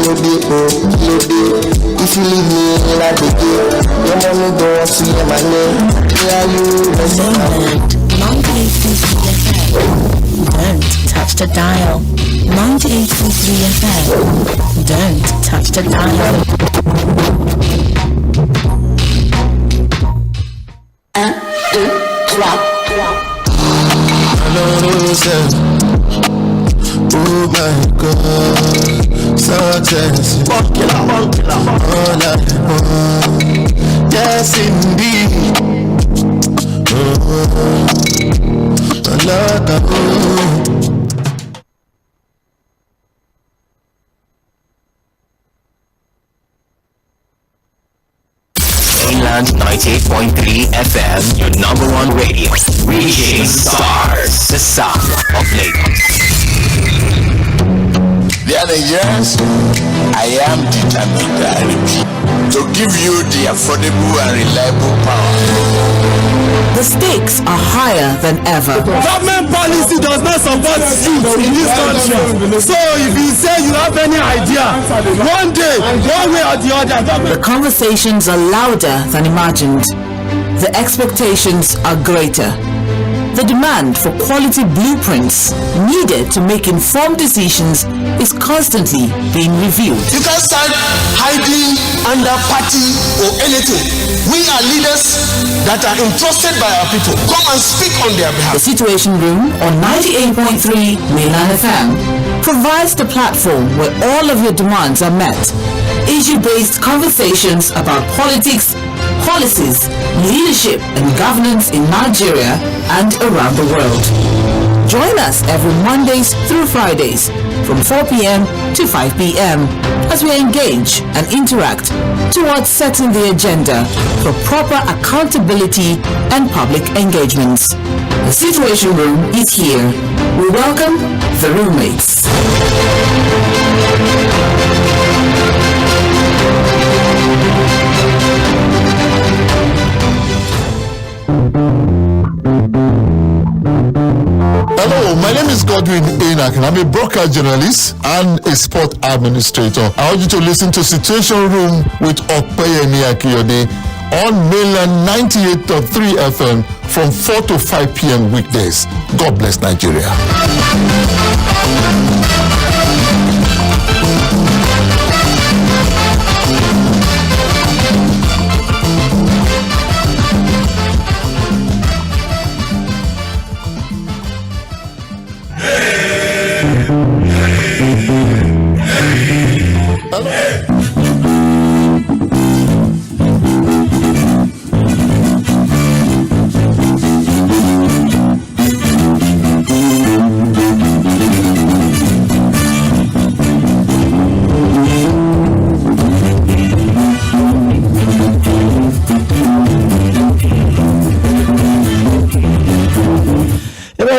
If you leave me like a girl, your mommy don't see my name. Yeah, you Don't touch the dial. 98.3 FM. Don't touch the dial. Oh my God, success, all I want, yes indeed. A lot of 98.3 FM, your number one radio. Reaching stars, the sound of Lagos. Dear Nigerians, I am determined to give you the affordable and reliable power. The stakes are higher than ever. Government policy does not support youth in this country. So if you say you have any idea, one day, one way or the other. The conversations are louder than imagined. The expectations are greater. The demand for quality blueprints needed to make informed decisions is constantly being reviewed. You can't start hiding under party or anything. We are leaders that are entrusted by our people. Come and speak on their behalf. The Situation Room on 98.3 Mainland FM provides the platform where all of your demands are met. Issue-based conversations about politics, policies, leadership and governance in Nigeria and around the world. Join us every Mondays through Fridays from 4 p.m. to 5 p.m. as we engage and interact towards setting the agenda for proper accountability and public engagements. The Situation Room is here. We welcome the roommates. Hello, my name is Godwin Enoch and I'm a broadcast journalist and a sport administrator. I want you to listen to Situation Room with Opeyemi Akinyode on mainland 98.3 FM from 4 to 5 p.m. weekdays. God bless Nigeria.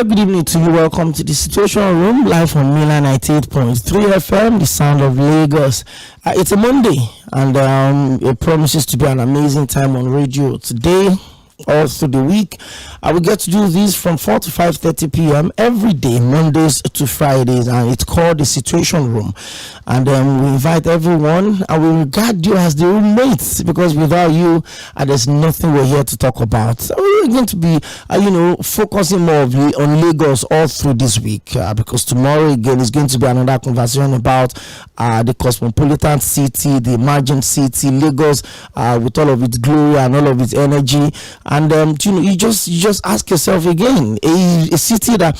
Good evening to you. Welcome to the Situation Room, live from Mainland 98.3 FM, the sound of Lagos. It's a Monday, and it promises to be an amazing time on radio today. All through the week, I will get to do this from 4 to 5:30 p.m. every day, Mondays to Fridays, and it's called the Situation Room. And we invite everyone, and we regard you as the roommates, because without you, there's nothing we're here to talk about. So we're going to be, focusing more on Lagos all through this week, because tomorrow again is going to be another conversation about the cosmopolitan city, the emerging city, Lagos, with all of its glory and all of its energy. And you just ask yourself again, a city that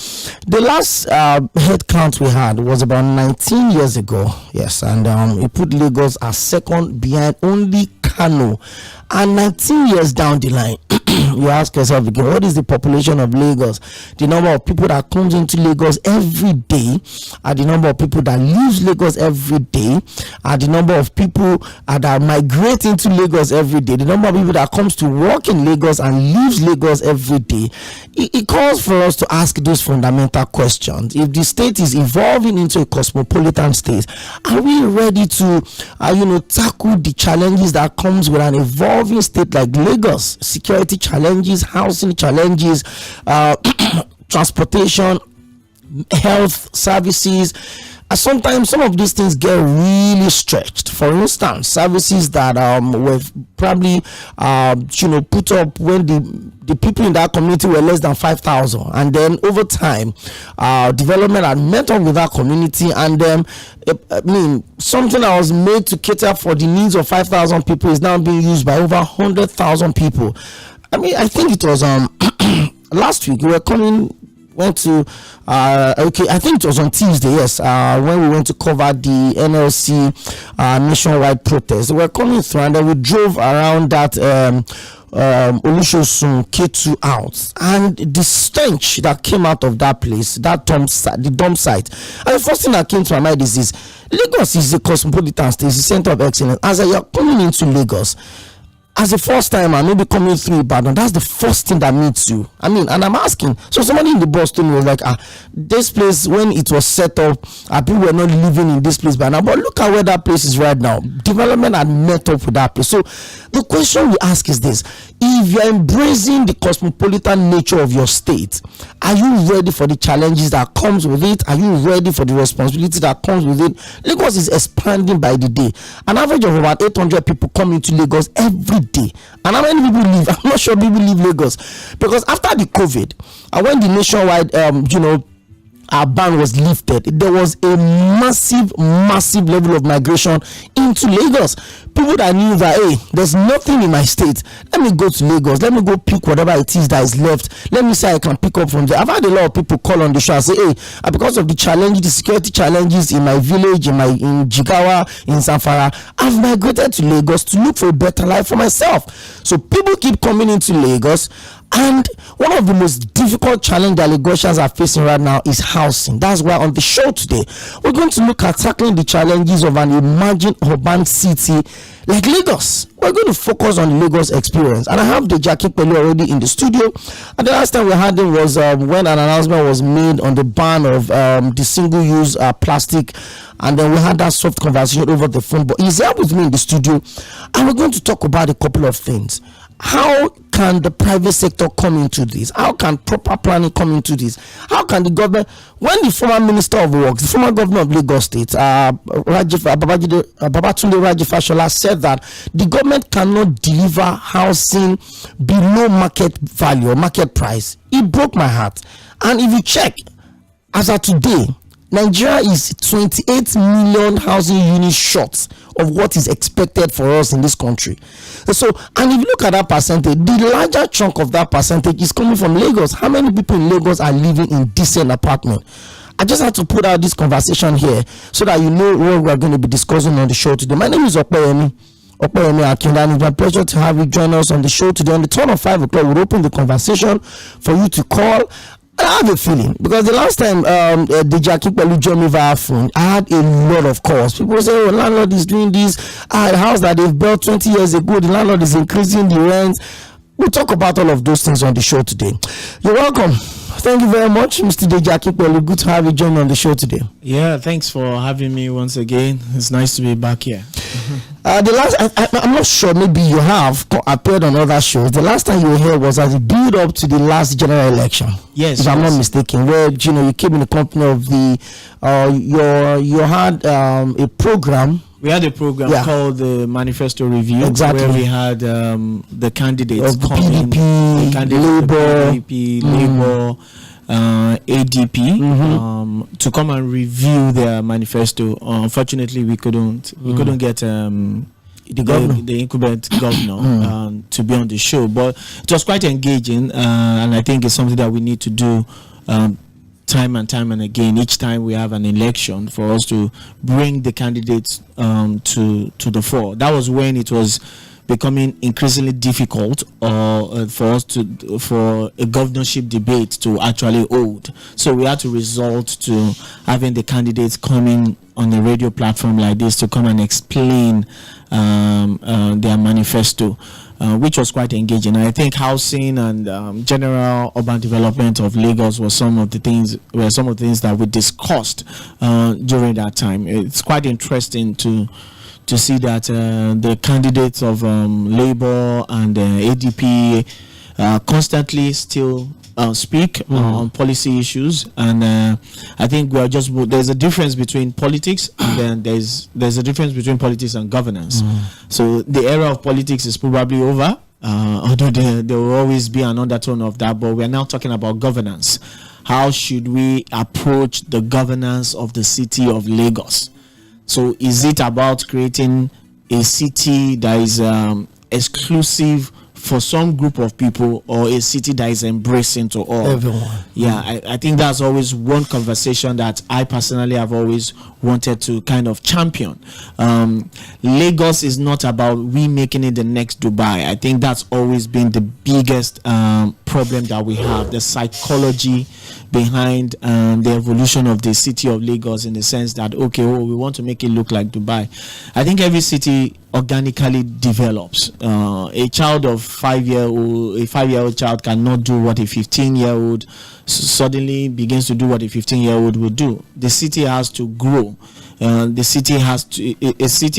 the last head count we had was about 19 years ago. Yes, and it put Lagos as second behind only Kano. And 19 years down the line, you ask yourself again, what is the population of Lagos? The number of people that comes into Lagos every day, the number of people that leaves Lagos every day, the number of people that migrate into Lagos every day, the number of people that comes to work in Lagos and leaves Lagos every day. It calls for us to ask those fundamental questions. If the state is evolving into a cosmopolitan state, are we ready to tackle the challenges that comes with an evolving state like Lagos? Security challenges, housing challenges, transportation, health services, sometimes some of these things get really stretched. For instance, services that were probably put up when the people in that community were less than 5,000, and then over time development had met up with that community, and something that was made to cater for the needs of 5,000 people is now being used by over 100,000 people. I think it was last week went to I think it was on Tuesday, yes, when we went to cover the NLC nationwide protest. They were coming through, and then we drove around that Olusosun K2 out, and the stench that came out of that place, that dump site, and the first thing that came to my mind is this: Lagos is a cosmopolitan state, it's the center of excellence. As you're coming into Lagos as a first timer, maybe coming through Ibadan, that's the first thing that meets you. And I'm asking, so somebody in the bus told me, was like, this place, when it was set up, people were not living in this place by now, but look at where that place is right now. Development had met up with that place. So the question we ask is this: if you're embracing the cosmopolitan nature of your state, are you ready for the challenges that comes with it? Are you ready for the responsibility that comes with it? Lagos is expanding by the day. An average of about 800 people come into Lagos every day. And how many people live? I'm not sure people leave Lagos, because after the COVID, and when the nationwide our ban was lifted, there was a massive level of migration into Lagos. People that knew that, hey, there's nothing in my state, let me go to Lagos, let me go pick whatever it is that is left, let me say I can pick up from there. I've had a lot of people call on the show and say, hey, because of the security challenges in my village, in Jigawa, in Zamfara, I've migrated to Lagos to look for a better life for myself. So people keep coming into Lagos. And one of the most difficult challenges that Lagosians are facing right now is housing. That's why on the show today, we're going to look at tackling the challenges of an emerging urban city like Lagos. We're going to focus on the Lagos experience. And I have Deji Akinpelu already in the studio. And the last time we had him was when an announcement was made on the ban of the single-use plastic. And then we had that soft conversation over the phone. But he's here with me in the studio. And we're going to talk about a couple of things. How can the private sector come into this? How can proper planning come into this? How can the government, when the former minister of works, the former governor of Lagos State, Babatunde Raji said that the government cannot deliver housing below market value or market price. It broke my heart. And if you check, as of today, Nigeria is 28 million housing units short of what is expected for us in this country. So, and if you look at that percentage, the larger chunk of that percentage is coming from Lagos. How many people in Lagos are living in decent apartment? I just had to put out this conversation here so that you know what we're going to be discussing on the show today. My name is Opeyemi Akinyode, and it's my pleasure to have you join us on the show today. On the turn of 5 o'clock, we'll open the conversation for you to call. I have a feeling, because the last time Deji Akinpelu joined me via phone, I had a lot of calls. People say, oh, landlord is doing this. A house that they've built 20 years ago, the landlord is increasing the rent. We'll talk about all of those things on the show today. You're welcome. Thank you very much, Mr. Deji Akinpelu. Good to have you join me on the show today. Yeah, thanks for having me once again. It's nice to be back here. I'm not sure, maybe you have appeared on other shows. The last time you were here was as a build up to the last general election. Yes, if I'm not mistaken, where you came in the company of the you had a program. We had a program called the Manifesto Review, where we had the candidates coming, PDP, Labour, ADP, to come and review their manifesto. Unfortunately, we couldn't get the incumbent governor to be on the show, but it was quite engaging, and I think it's something that we need to do time and again. Each time we have an election, for us to bring the candidates to the fore. That was when it was becoming increasingly difficult for us for a governorship debate to actually hold. So we had to resort to having the candidates coming on a radio platform like this to come and explain their manifesto, which was quite engaging. I think housing and general urban development of Lagos were some of the things that we discussed during that time. It's quite interesting to see that the candidates of Labour and ADP constantly still speak on policy issues, and I think we are there's a difference between politics and then there's a difference between politics and governance. So the era of politics is probably over, although there will always be an undertone of that, but we're now talking about governance. How should we approach the governance of the city of Lagos? So is it about creating a city that is exclusive for some group of people, or a city that is embracing to all? Everyone. Yeah, I think that's always one conversation that I personally have always wanted to kind of champion. Lagos is not about we making it the next Dubai. I think that's always been the biggest problem that we have, the psychology behind the evolution of the city of Lagos, in the sense that, we want to make it look like Dubai. I think every city organically develops. A child of 5-year-old, a 5-year-old child cannot do what a 15-year-old suddenly begins to do what a 15-year-old would do. The city has to grow. A city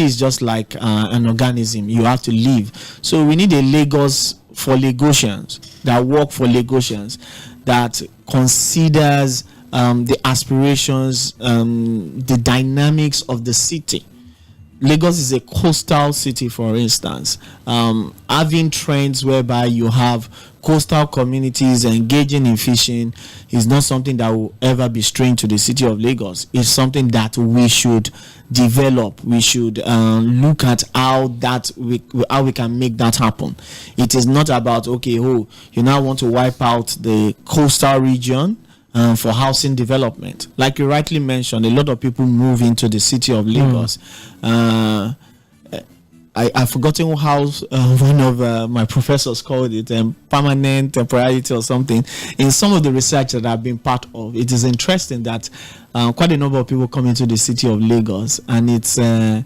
is just like an organism. You have to live. So we need a Lagos for Lagosians, that work for Lagosians, that considers the aspirations, the dynamics of the city. Lagos is a coastal city, for instance. Having trends whereby you have coastal communities engaging in fishing is not something that will ever be strange to the city of Lagos. It's something that we should develop. We should look at how we can make that happen. It is not about, you now want to wipe out the coastal region for housing development. Like you rightly mentioned, a lot of people move into the city of Lagos. I've forgotten how one of my professors called it, permanent temporality or something. In some of the research that I've been part of, it is interesting that quite a number of people come into the city of Lagos, and it's a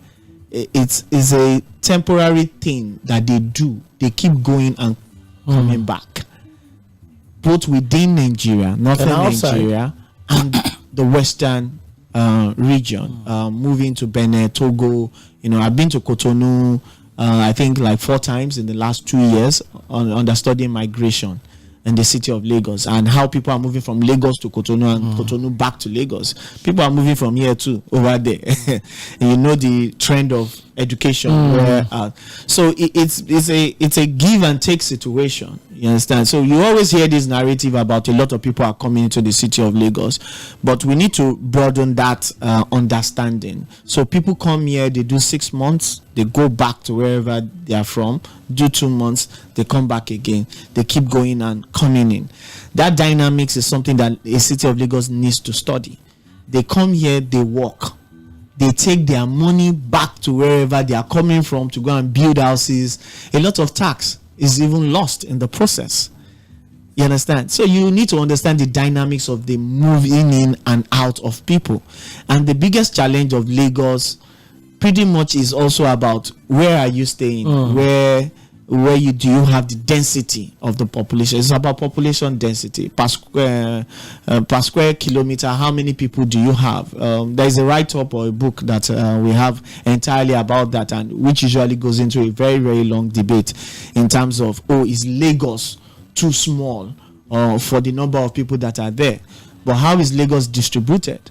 temporary thing that they do. They keep going and coming back, both within Nigeria, northern Nigeria, and the western region, moving to Benin, Togo. I've been to Cotonou, I think like 4 times in the last 2 years, on studying migration in the city of Lagos, and how people are moving from Lagos to Cotonou and Cotonou back to Lagos. People are moving from here too, over there. And the trend of education. So it's a give and take situation. You understand? So you always hear this narrative about a lot of people are coming into the city of Lagos, but we need to broaden that understanding. So people come here, they do 6 months, they go back to wherever they are from, do 2 months, they come back again. They keep going and coming in. That dynamics is something that a city of Lagos needs to study. They come here, they work. They take their money back to wherever they are coming from to go and build houses. A lot of tax is even lost in the process. You understand? So you need to understand the dynamics of the moving in and out of people. And the biggest challenge of Lagos pretty much is also about where are you staying? Where do you have the density of the population? It's about population density per square kilometer. How many people do you have? There is a write-up or a book that we have entirely about that, and which usually goes into a very, very long debate in terms of, is Lagos too small for the number of people that are there? But how is Lagos distributed?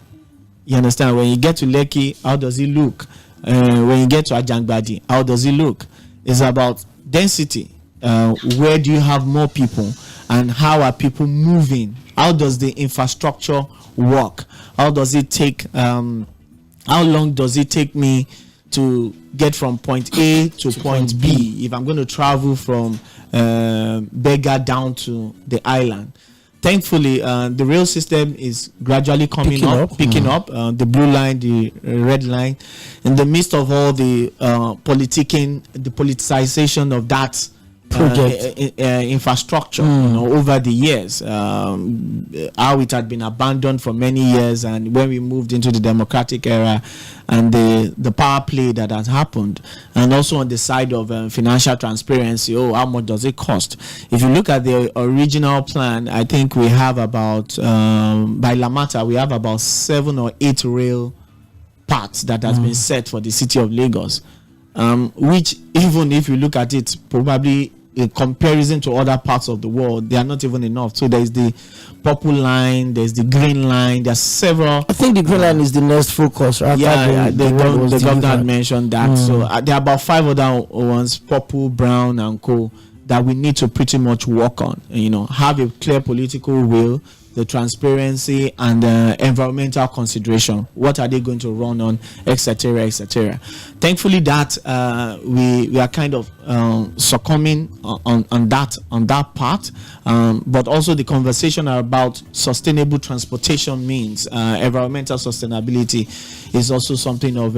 You understand? When you get to Lekki, how does it look? When you get to Ajangbadi, how does it look? It's about density. Where do you have more people, and how are people moving? How does the infrastructure work? How does it take how long does it take me to get from point A to point B if I'm going to travel from Bega down to the island? Thankfully, the rail system is gradually picking up. The blue line, the red line, in the midst of all the politicization of that infrastructure over the years, how it had been abandoned for many years, and when we moved into the democratic era, and the power play that has happened, and also on the side of financial transparency. How much does it cost? If you look at the original plan, I think we have about by Lamata we have about 7 or 8 rail paths that has been set for the city of Lagos, which, even if you look at it, probably in comparison to other parts of the world, they are not even enough. So there is the purple line, there's the green line, there's several. I think the green line is the next focus. Right? The governor had mentioned that. So there are about 5 other ones, purple, brown, and co, that we need to pretty much work on. Have a clear political will, the transparency, and environmental consideration. What are they going to run on, etc., etc. Thankfully, that we are kind of succumbing on that part, but also the conversation about sustainable transportation means environmental sustainability is also something of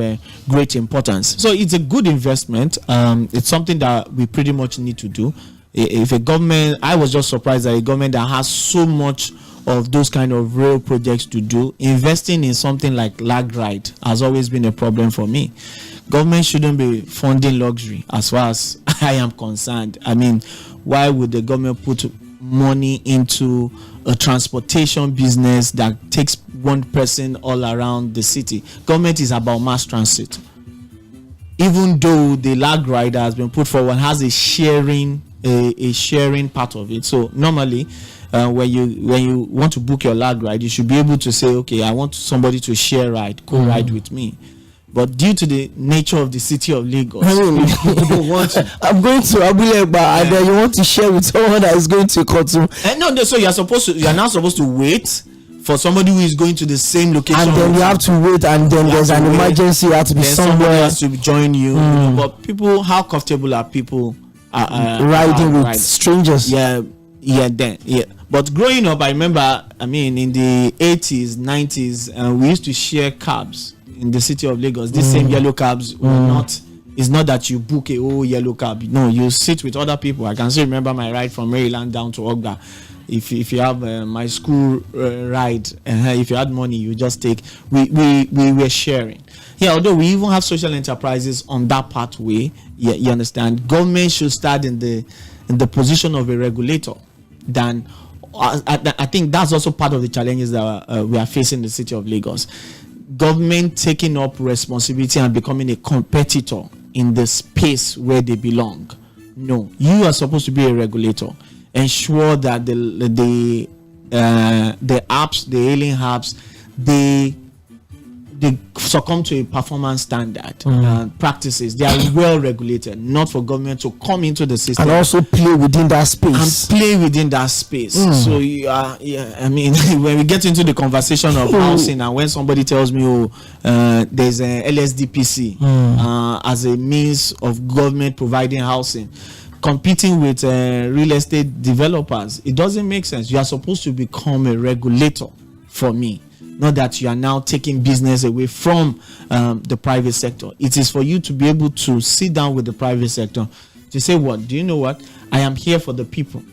great importance. So it's a good investment. It's something that we pretty much need to do. If a government, I was just surprised that a government that has so much of those kind of rail projects to do, investing in something like lag ride has always been a problem for me. Government shouldn't be funding luxury as far as I am concerned. I mean, why would the government put money into a transportation business that takes one person all around the city? Government is about mass transit. Even though the lag ride has been put forward, has a sharing part of it. So normally, when you want to book your lag ride, you should be able to say, okay, I want somebody to share ride, co-ride with me. But due to the nature of the city of Lagos, people don't want to. I'm going to Abulegba, and then you want to share with someone that is going to Ikotu. No, so you're now supposed to wait for somebody who is going to the same location, and then you have to wait, and then there's an emergency, you have to be somewhere. Somebody has to join you. But people, how comfortable are people riding with strangers? But growing up, I remember, in the 80s, 90s, we used to share cabs in the city of Lagos. These same yellow cabs were not. It's not that you book a whole yellow cab. No, you sit with other people. I can still remember my ride from Maryland down to Ogba. If you have my school ride, if you had money, you just take. We were sharing. Yeah, although we even have social enterprises on that pathway. Yeah, you understand. Government should start in the position of a regulator. Than I think that's also part of the challenges that we are facing in the city of Lagos. Government taking up responsibility and becoming a competitor in the space where they belong. No, you are supposed to be a regulator. Ensure that the apps, the hailing apps, they succumb to a performance standard practices. They are well regulated, not for government to come into the system and also play within that space. So when we get into the conversation of housing, and when somebody tells me, there's an LSDPC as a means of government providing housing, competing with real estate developers, it doesn't make sense. You are supposed to become a regulator for me. Not that you are now taking business away from the private sector. It is for you to be able to sit down with the private sector to say, what? Do you know what? I am here for the people.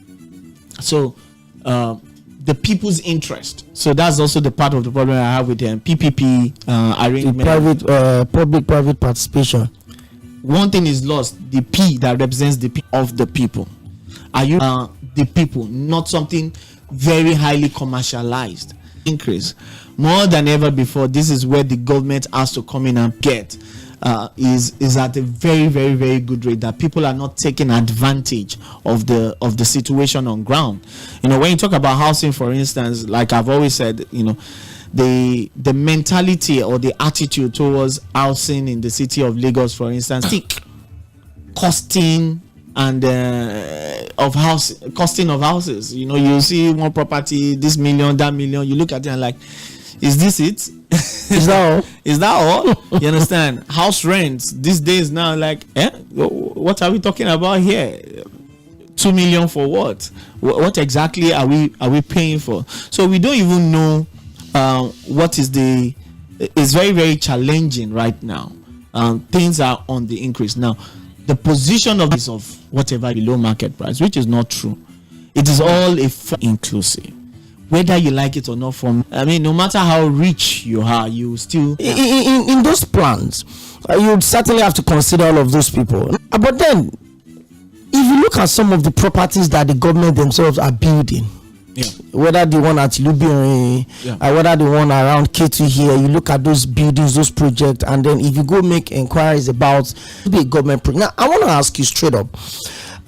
So the people's interest. So that's also the part of the problem I have with PPP arrangement. Public-private participation. One thing is lost. The P that represents the P of the people. Are you the people? Not something very highly commercialized. Increase more than ever before. This is where the government has to come in and get is at a very, very, very good rate, that people are not taking advantage of the situation on ground. When you talk about housing, for instance, like I've always said, the mentality or the attitude towards housing in the city of Lagos, for instance, costing and costing of houses. You see one property, this million, that million. You look at it and like, is this it? Is that all? Is that all? You understand? House rents these days now, like, what are we talking about here? 2 million for what? What exactly are we paying for? So we don't even know what is the. It's very, very challenging right now. Things are on the increase now. The position of this of whatever below market price, which is not true. It is all inclusive, whether you like it or not. No matter how rich you are, you still in those plans, you'd certainly have to consider all of those people. But then, if you look at some of the properties that the government themselves are building, whether the one at Lubin or whether the one around K2 here, you look at those buildings, those projects, and then if you go make inquiries about the government project. Now, I want to ask you straight up,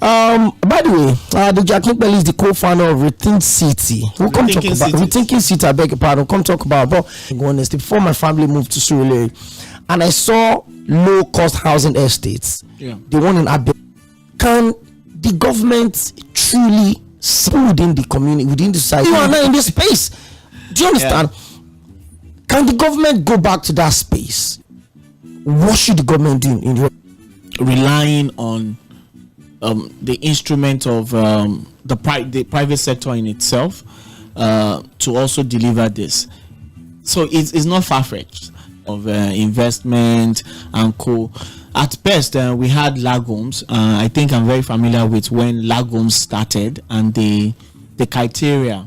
By the way, Deji Akinpelu is the co-founder of Rethink City. We'll come talk about Rethinking City. I beg your pardon. Come talk about. But honestly, before my family moved to Sɪᴛᴜᴜ, and I saw low-cost housing estates. Yeah. The one in Abe. Can the government truly within the community, within the society? You are not in this space. Do you understand? Yeah. Can the government go back to that space? What should the government do in your relying on the instrument of the private sector in itself to also deliver this? So it's not far-fetched of investment and co. At best, we had Lagos. I think I'm very familiar with when Lagos started and the criteria.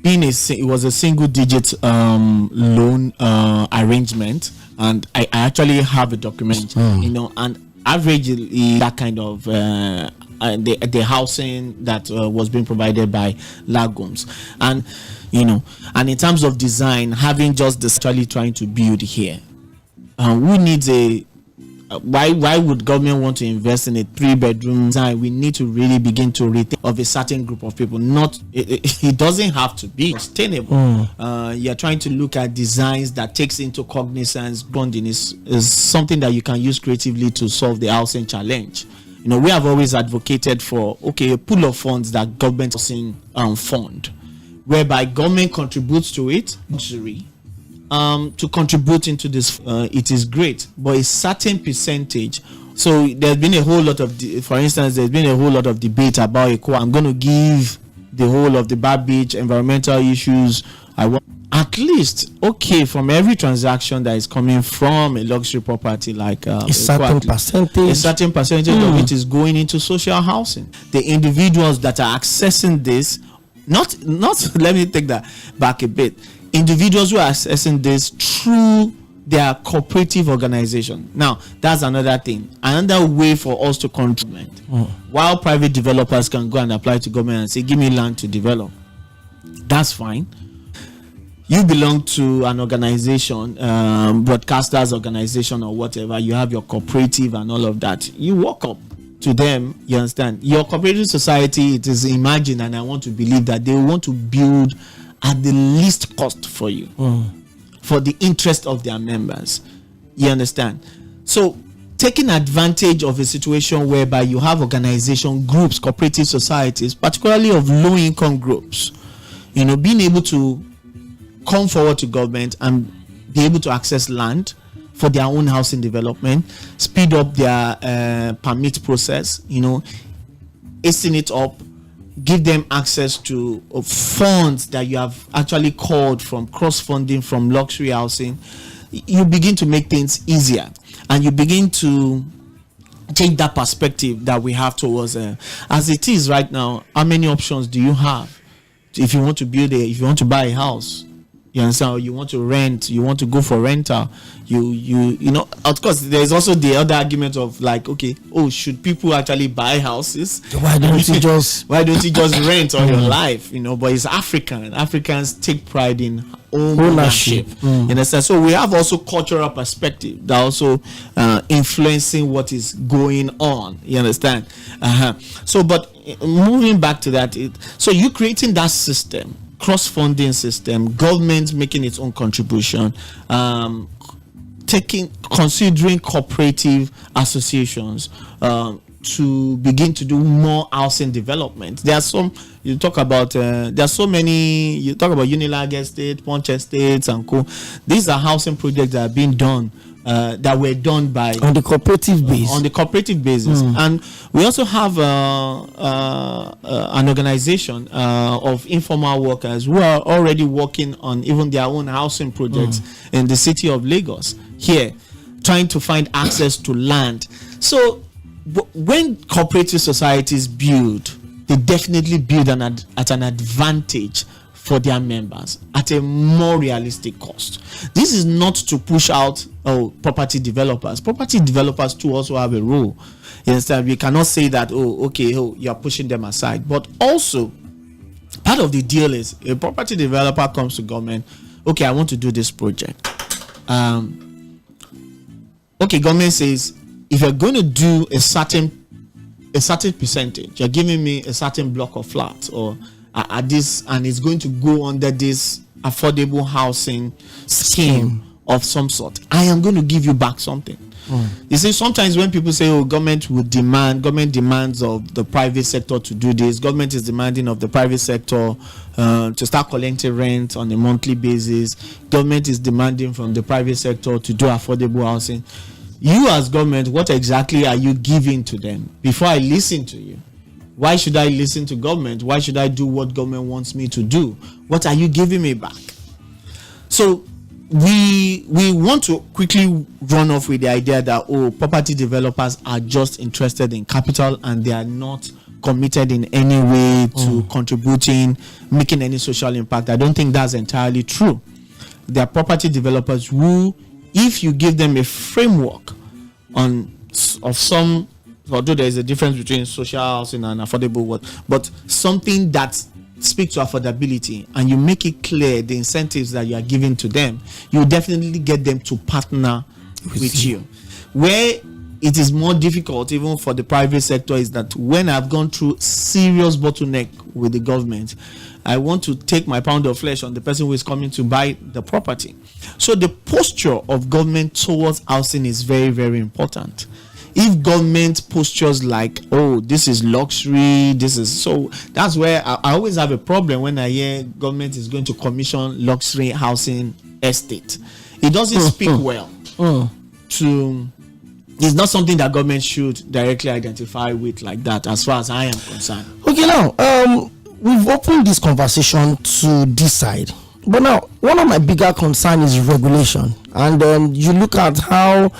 It was a single-digit loan arrangement, and I actually have a document, and averagely that kind of the housing that was being provided by Lagos, and and in terms of design, having just the actually trying to build here, who needs a why would government want to invest in a 3-bedroom design? We need to really begin to rethink of a certain group of people. It doesn't have to be sustainable. You're trying to look at designs that takes into cognizance bonding is something that you can use creatively to solve the housing challenge. We have always advocated for a pool of funds that government housing fund, whereby government contributes to it. To contribute into this, it is great, but a certain percentage. So there's been a whole lot of, for instance, there's been a whole lot of debate about I'm going to give the whole of the Bar Beach environmental issues. I want at least from every transaction that is coming from a luxury property like a certain percentage of it is going into social housing. The individuals that are accessing this, not let me take that back a bit. Individuals who are accessing this through their cooperative organization. Now, that's another thing. Another way for us to control. While private developers can go and apply to government and say, give me land to develop. That's fine. You belong to an organization, broadcasters organization or whatever. You have your cooperative and all of that. You walk up to them, you understand. Your cooperative society, it is imagined, and I want to believe that they want to build at the least cost for you, for the interest of their members. You understand? So taking advantage of a situation whereby you have organization groups, cooperative societies, particularly of low-income groups, being able to come forward to government and be able to access land for their own housing development, speed up their permit process, hasten it up, give them access to funds that you have actually called from cross-funding from luxury housing. You begin to make things easier, and you begin to change that perspective that we have towards as it is right now. How many options do you have if you want to if you want to buy a house? You understand? Or you want to rent, you want to go for rental. Of course, there's also the other argument of should people actually buy houses? Why don't you just rent all your life? But it's African. Africans take pride in ownership. You understand? So we have also cultural perspective that also influencing what is going on. You understand? So, but moving back to that, so you creating that system, cross-funding system, government making its own contribution, considering cooperative associations to begin to do more housing development. There are some you talk about. There are so many. You talk about Unilag Estate, Punch Estates, and co. These are housing projects that are being done. That were done by on the cooperative basis, and we also have an organization of informal workers who are already working on even their own housing projects in the city of Lagos here, trying to find access to land. So when cooperative societies build, they definitely build at an advantage for their members at a more realistic cost. This is not to push out property developers. Property developers too also have a role. You understand? We cannot say that you are pushing them aside. But also, part of the deal is a property developer comes to government. I want to do this project. Government says if you're going to do a certain a certain percentage. You're giving me a certain block of flats or at this, and it's going to go under this affordable housing scheme of some sort. I am going to give you back something. You see, sometimes when people say, oh, government demands of the private sector to do this, government is demanding of the private sector to start collecting rent on a monthly basis, government is demanding from the private sector to do affordable housing. You as government, what exactly are you giving to them? Before I listen to you, why should I listen to government? Why should I do what government wants me to do? What are you giving me back? So we want to quickly run off with the idea that, oh, property developers are just interested in capital and they are not committed in any way to contributing, making any social impact. I don't think that's entirely true. There are property developers who, if you give them a framework of some, although there is a difference between social housing and affordable work, but something that speaks to affordability, and you make it clear the incentives that you are giving to them, you definitely get them to partner with you. Where it is more difficult even for the private sector is that when I've gone through serious bottleneck with the government, I want to take my pound of flesh on the person who is coming to buy the property. So the posture of government towards housing is very, very important. If government postures like, oh, this is luxury, this is so, that's where I always have a problem when I hear government is going to commission luxury housing estate. It doesn't speak well to, it's not something that government should directly identify with like that, as far as I am concerned. Okay, now, we've opened this conversation to this side. But now, one of my bigger concerns is regulation. And you look at how,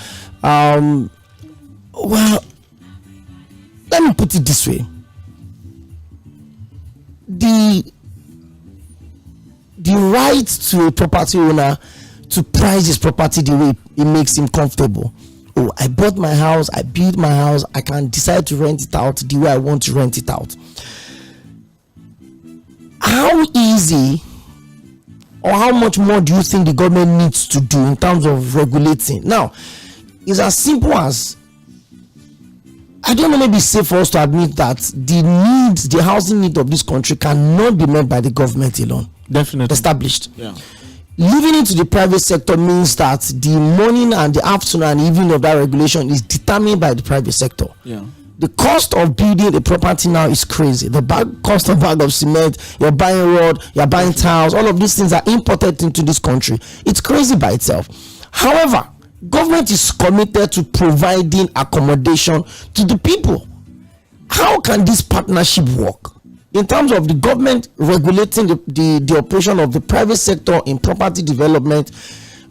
well, let me put it this way. The right to a property owner to price his property the way it makes him comfortable. Oh, I bought my house, I built my house, I can decide to rent it out the way I want to rent it out. How easy or how much more do you think the government needs to do in terms of regulating? Now, it's as simple as, I don't know, maybe it's safe for us to admit that the housing need of this country cannot be met by the government alone. Definitely. Established. Yeah. Leaving it to the private sector means that the morning and the afternoon and evening of that regulation is determined by the private sector. Yeah. The cost of building the property now is crazy. The cost of bag of cement, you're buying road, you're buying tiles, all of these things are imported into this country. It's crazy by itself. However, government is committed to providing accommodation to the people. How can this partnership work in terms of the government regulating the operation of the private sector in property development?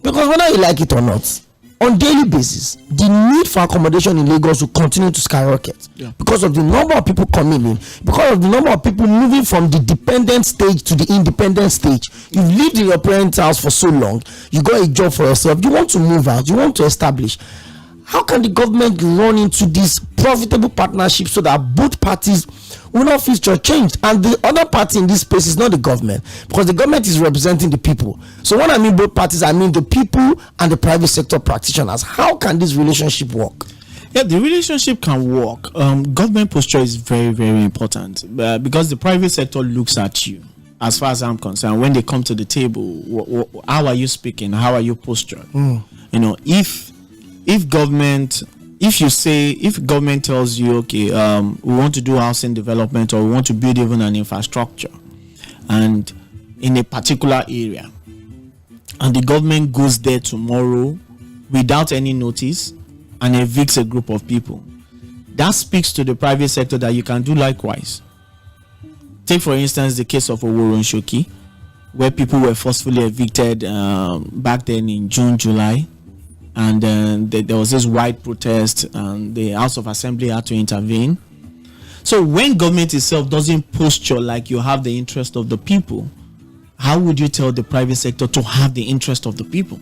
Because whether you like it or not, on daily basis, the need for accommodation in Lagos will continue to skyrocket because of the number of people coming in, because of the number of people moving from the dependent stage to the independent stage. You've lived in your parents' house for so long, you got a job for yourself, you want to move out, you want to establish. How can the government run into this profitable partnership so that both parties will not feel shortchanged? And the other party in this space is not the government, because the government is representing the people. So when I mean both parties, I mean the people and the private sector practitioners. How can this relationship work? Yeah, the relationship can work. Government posture is very, very important because the private sector looks at you. As far as I'm concerned, when they come to the table, how are you speaking? How are you postured? You know, if government tells you, okay, we want to do housing development or we want to build even an infrastructure and in a particular area, and the government goes there tomorrow without any notice and evicts a group of people, that speaks to the private sector that you can do likewise. Take for instance the case of ᴏᴜᴜᴜ, where people were forcefully evicted back then in June, July. And then there was this wide protest and the House of Assembly had to intervene. So when government itself doesn't posture like you have the interest of the people, how would you tell the private sector to have the interest of the people?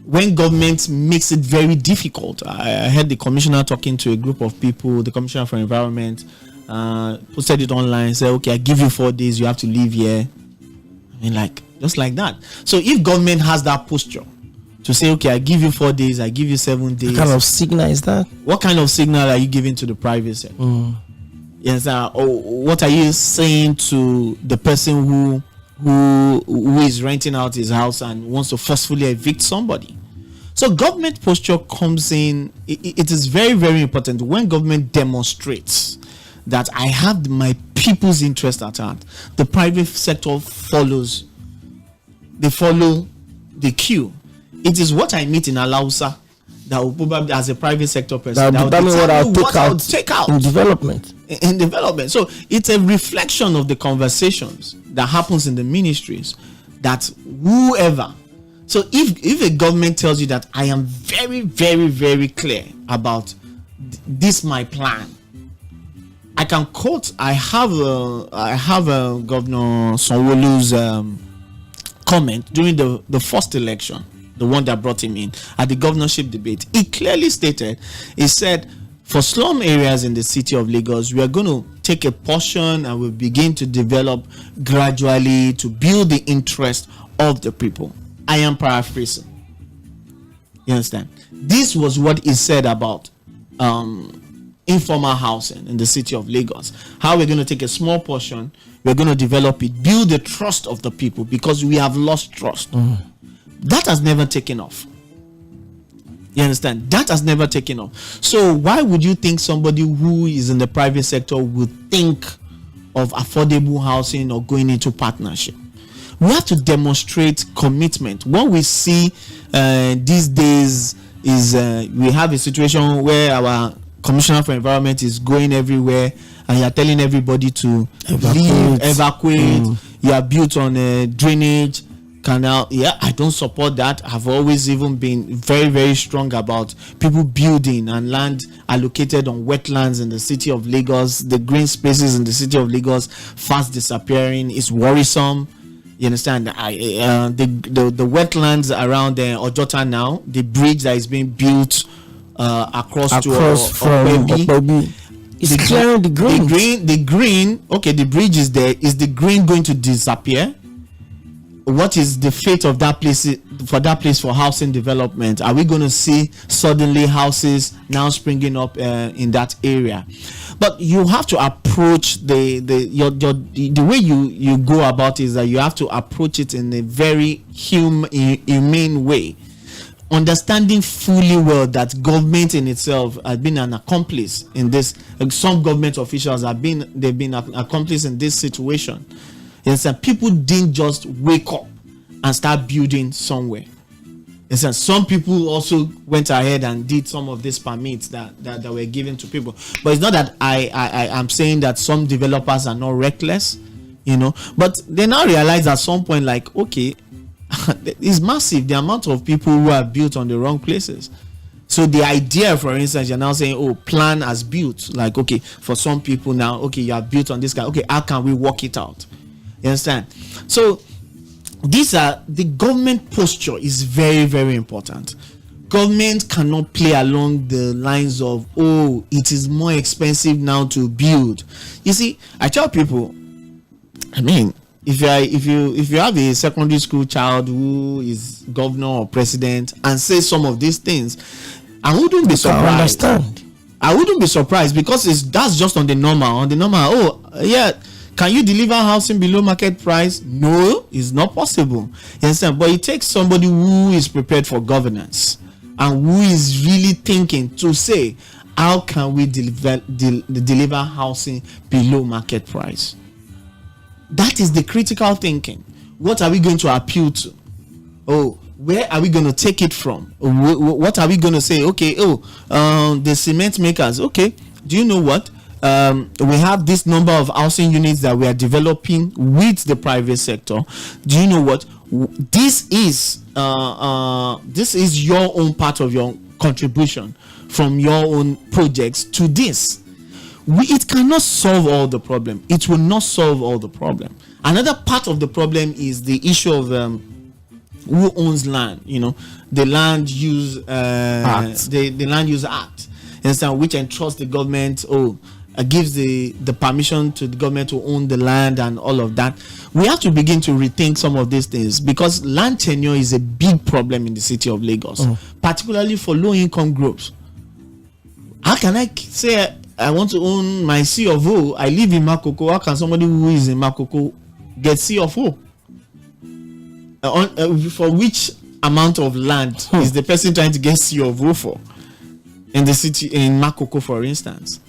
When government makes it very difficult. I heard the commissioner talking to a group of people, the commissioner for environment, posted it online, said, okay, I give you 4 days, you have to leave here. I mean, like, just like that. So if government has that posture to say, okay, I give you 4 days, I give you 7 days. What kind of signal is that? What kind of signal are you giving to the private sector? Yes, what are you saying to the person who is renting out his house and wants to forcefully evict somebody? So government posture comes in. It is very, very important when government demonstrates that I have my people's interest at heart. The private sector follows. They follow the queue. It is what I meet in Alausa that will probably, as a private sector person, that will determine what I'll take out in development. In development. So it's a reflection of the conversations that happens in the ministries, that whoever. So if a government tells you that I am very, very, very clear about this my plan, I can quote. I have Governor Sanwo-Olu's comment during the first election, the one that brought him in at the governorship debate. He clearly stated, he said, for slum areas in the city of Lagos, we are going to take a portion and we'll begin to develop gradually to build the interest of the people. I am paraphrasing. You understand? This was what he said about informal housing in the city of Lagos. How we're going to take a small portion, we're going to develop it, build the trust of the people, because we have lost trust. That has never taken off. You understand? That has never taken off. So why would you think somebody who is in the private sector would think of affordable housing or going into partnership? We have to demonstrate commitment. What we see these days is we have a situation where our Commissioner for Environment is going everywhere and you are telling everybody to evacuate. You are built on a drainage canal. Yeah, I don't support that. I've always even been very, very strong about people building and land allocated on wetlands in the city of Lagos. The green spaces in the city of Lagos fast disappearing. It's worrisome. You understand? The wetlands around Ojota now, the bridge that is being built across to Opeyemi. It's clearing the green. The green. Okay, the bridge is there. Is the green going to disappear? What is the fate of that place for housing development? Are we going to see suddenly houses now springing up in that area? But you have to approach the way you go about it is that you have to approach it in a very humane way, understanding fully well that government in itself has been an accomplice in this. Some government officials they've been accomplice in this situation. Yes, people didn't just wake up and start building somewhere. Yes, some people also went ahead and did some of these permits that were given to people. But it's not that I am saying that some developers are not reckless, but they now realize at some point, like, okay, it's massive, the amount of people who are built on the wrong places. So the idea, for instance, you're now saying, oh, plan as built. Like, okay, for some people now, okay, you are built on this guy. Okay, how can we work it out? You understand? So the government posture is very, very important. Government cannot play along the lines of, oh, it is more expensive now to build. You see, I tell people, I mean, if you have a secondary school child who is governor or president and says some of these things, I wouldn't be surprised. I wouldn't be surprised, because that's just on the normal. Oh, yeah. Can you deliver housing below market price? No, it's not possible. You understand? But it takes somebody who is prepared for governance and who is really thinking to say, how can we deliver housing below market price? That is the critical thinking. What are we going to appeal to? Oh, where are we going to take it from? What are we going to say? Okay, the cement makers. Okay, do you know what? We have this number of housing units that we are developing with the private sector. Do you know what? This is your own part of your contribution from your own projects to this. It cannot solve all the problem. It will not solve all the problem. Another part of the problem is the issue of who owns land. The land use act. The land use act, which entrusts the government. gives the permission to the government to own the land and all of that. We have to begin to rethink some of these things, because land tenure is a big problem in the city of Lagos, particularly for low-income groups. How can I say I want to own my C of O? I live in Makoko. How can somebody who is in Makoko get C of O? For which amount of land is the person trying to get C of O for? In the city, in Makoko, for instance.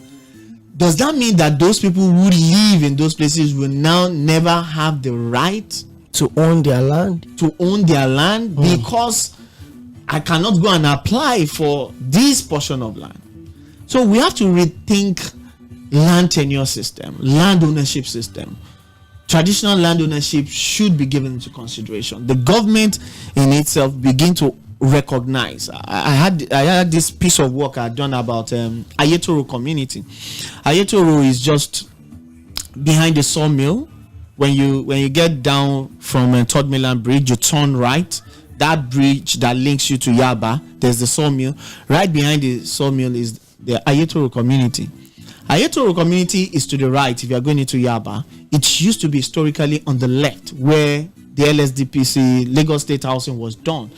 Does that mean that those people who live in those places will now never have the right to own their land? Because I cannot go and apply for this portion of land. So we have to rethink land tenure system, land ownership system. Traditional land ownership should be given into consideration. The government in itself begin to recognize. I had this piece of work I had done about Ayetoro community. Ayetoro is just behind the sawmill. When you get down from Third Mainland Bridge, you turn right. That bridge that links you to Yaba, there's the sawmill. Right behind the sawmill is the Ayetoro community. Ayetoro community is to the right if you are going into Yaba. It used to be historically on the left, where the LSDPC, Lagos State Housing, was done.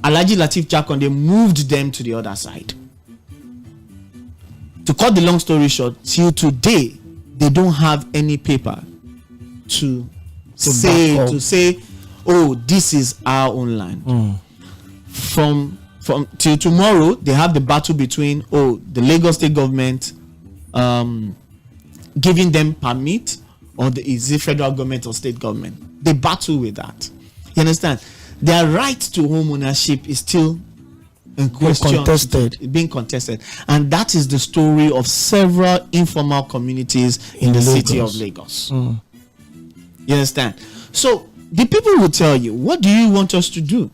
Alhaji Lateef Jakonde moved them to the other side. To cut the long story short, till today, they don't have any paper to say, oh, this is our own land. From till tomorrow, they have the battle between the Lagos State government giving them permit, or is it federal government or state government? They battle with that. You understand? Their right to home ownership is still in question, being contested, and that is the story of several informal communities in the city of Lagos. You understand? So the people will tell you, what do you want us to do?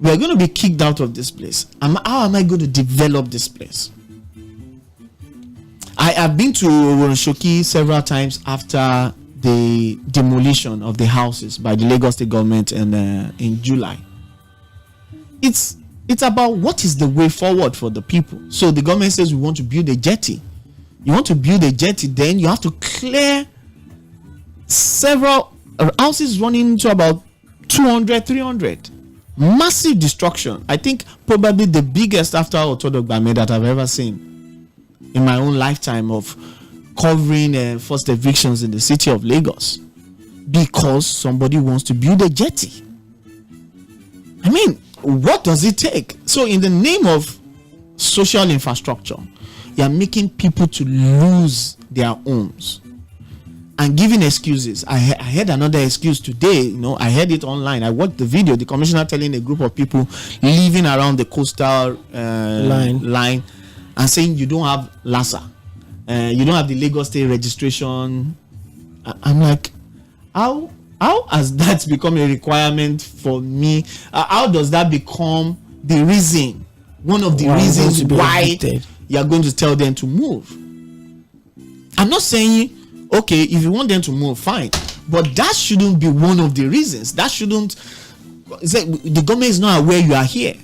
We are going to be kicked out of this place. How am I going to develop this place? I have been to Oronshoki several times after the demolition of the houses by the Lagos State government in July. It's about what is the way forward for the people. So the government says we want to build a jetty. You want to build a jetty, then you have to clear several houses running into about 200, 300. Massive destruction. I think probably the biggest after 괬ᴜ that I've ever seen in my own lifetime of covering forced evictions in the city of Lagos, because somebody wants to build a jetty. I mean, what does it take? So in the name of social infrastructure, you are making people to lose their homes and giving excuses. I heard another excuse today. I heard it online. I watched the video, the commissioner telling a group of people living around the coastal line and saying you don't have LASA. You don't have the Lagos State registration. I'm like, how has that become a requirement for me? How does that become the reason, one of the reasons why you are going to tell them to move? I'm not saying, okay, if you want them to move, fine, but that shouldn't be one of the reasons. That shouldn't say the government is not aware you are here.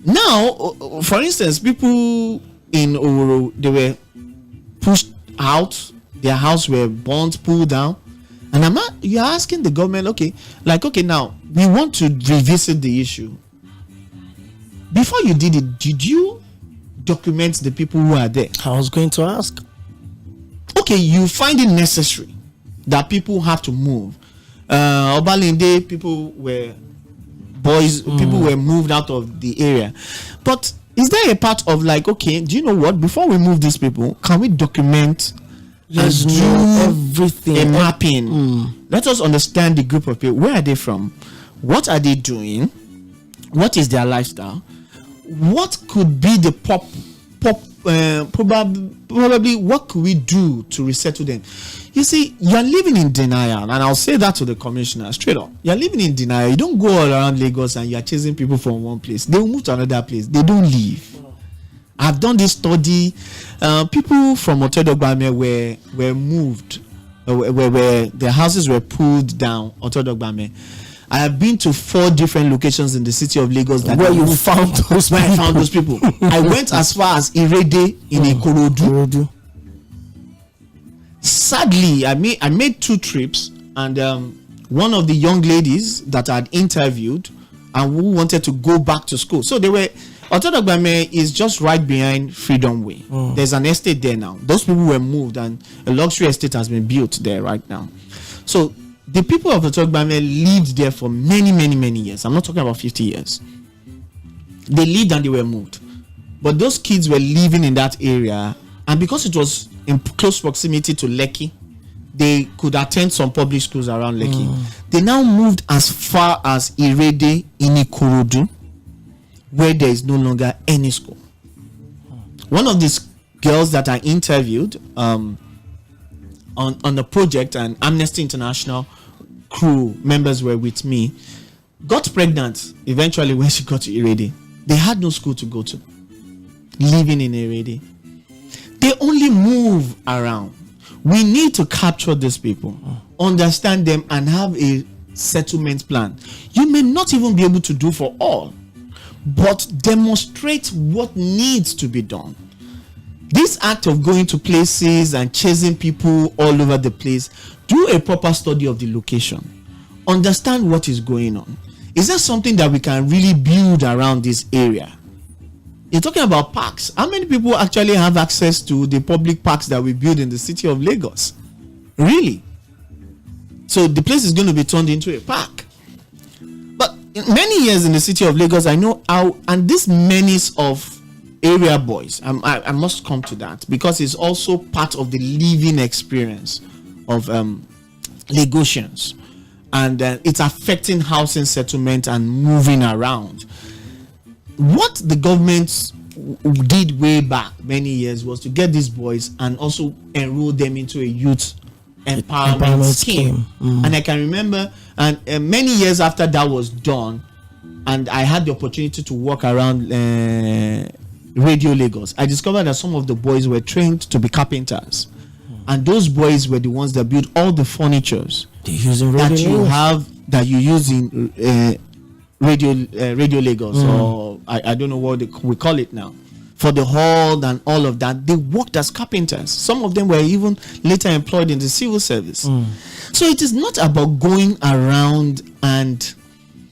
Now, for instance, people in Oworo, they were pushed out, their house were burnt, pulled down, and you're asking the government, okay, now we want to revisit the issue. Before you did it, did you document the people who are there? I was going to ask. Okay, you find it necessary that people have to move. Obalende, people were moved out of the area, but is there a part of okay, do you know what? Before we move these people, can we document and do everything, a mapping? Let us understand the group of people. Where are they from? What are they doing? What is their lifestyle? What could be the probably what could we do to resettle them? You see, you're living in denial, and I'll say that to the commissioner straight up. You're living in denial. You don't go all around Lagos and you're chasing people from one place. They will move to another place. They don't leave. I've done this study. People from 괬ᴜ were moved, where their houses were pulled down, 괬ᴜ. I have been to 4 different locations in the city of Lagos that where you found those where people. I found those people. I went as far as Irede in Ikorodu. Sadly, I made 2 trips, and one of the young ladies that I had interviewed and who wanted to go back to school. So they were, Otodogbame is just right behind Freedom Way. There's an estate there now. Those people were moved, and a luxury estate has been built there right now. So the people of Otodogbame lived there for many, many, many years. I'm not talking about 50 years. They lived and they were moved. But those kids were living in that area, and because it was in close proximity to Lekki, they could attend some public schools around Lekki. They now moved as far as Irede in Ikorodu, where there is no longer any school. One of these girls that I interviewed on the project, and Amnesty International crew members were with me, got pregnant eventually when she got to Irede. They had no school to go to, living in Irede. They only move around. We need to capture these people, understand them, and have a settlement plan. You may not even be able to do for all, but demonstrate what needs to be done. This act of going to places and chasing people all over the place, do a proper study of the location. Understand what is going on. Is there something that we can really build around this area? You're talking about parks. How many people actually have access to the public parks that we build in the city of Lagos? Really? So the place is going to be turned into a park. But many years in the city of Lagos, I know how, and this menace of area boys, I must come to that, because it's also part of the living experience of Lagosians, and it's affecting housing settlement and moving around. What the government did way back many years was to get these boys and also enroll them into a youth empowerment scheme. And I can remember, and many years after that was done, and I had the opportunity to walk around Radio Lagos, I discovered that some of the boys were trained to be carpenters, and those boys were the ones that built all the furnitures that you use in Radio Lagos, or I don't know what we call it now, for the hall and all of that. They worked as carpenters. Some of them were even later employed in the civil service. So it is not about going around and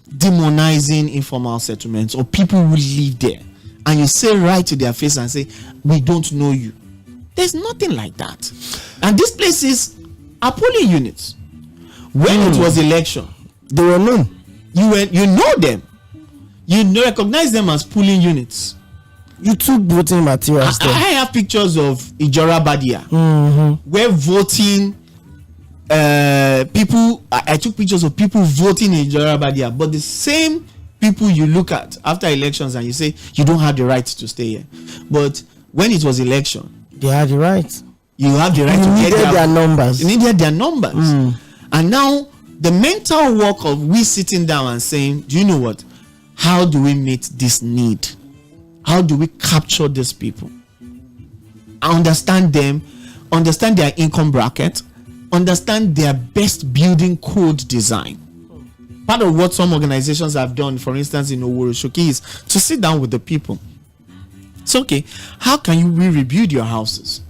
demonizing informal settlements or people who live there, and you say right to their face and say, we don't know you. There's nothing like that. And these places are polling units. When it was election, they were known. You know them. You recognize them as polling units. You took voting materials there. I have pictures of Ijora Badia, where voting people. I took pictures of people voting in Ijora Badia, but the same people you look at after elections and you say you don't have the right to stay here. But when it was election, they had the right. You have the right to get their numbers. You needed their numbers, and now the mental work of we sitting down and saying, do you know what? How do we meet this need? How do we capture these people? Understand them, understand their income bracket, understand their best building code design. Part of what some organizations have done, for instance, in Oworoshoki, is to sit down with the people. So, okay, how can we rebuild your houses?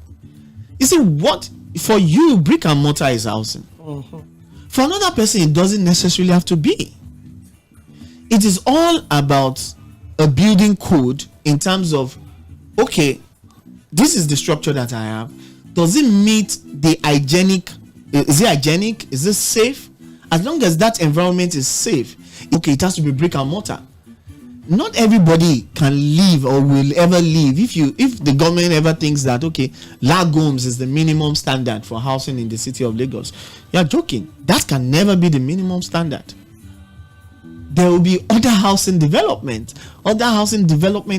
You see, what for you, brick and mortar is housing. For another person, it doesn't necessarily have to be. It is all about a building code in terms of, okay, this is the structure that I have. Does it meet the hygienic? Is it hygienic? Is it safe? As long as that environment is safe, okay, it has to be brick and mortar. Not everybody can live or will ever live. If the government ever thinks that, okay, Lagos is the minimum standard for housing in the city of Lagos, you're joking. That can never be the minimum standard. There will be other housing development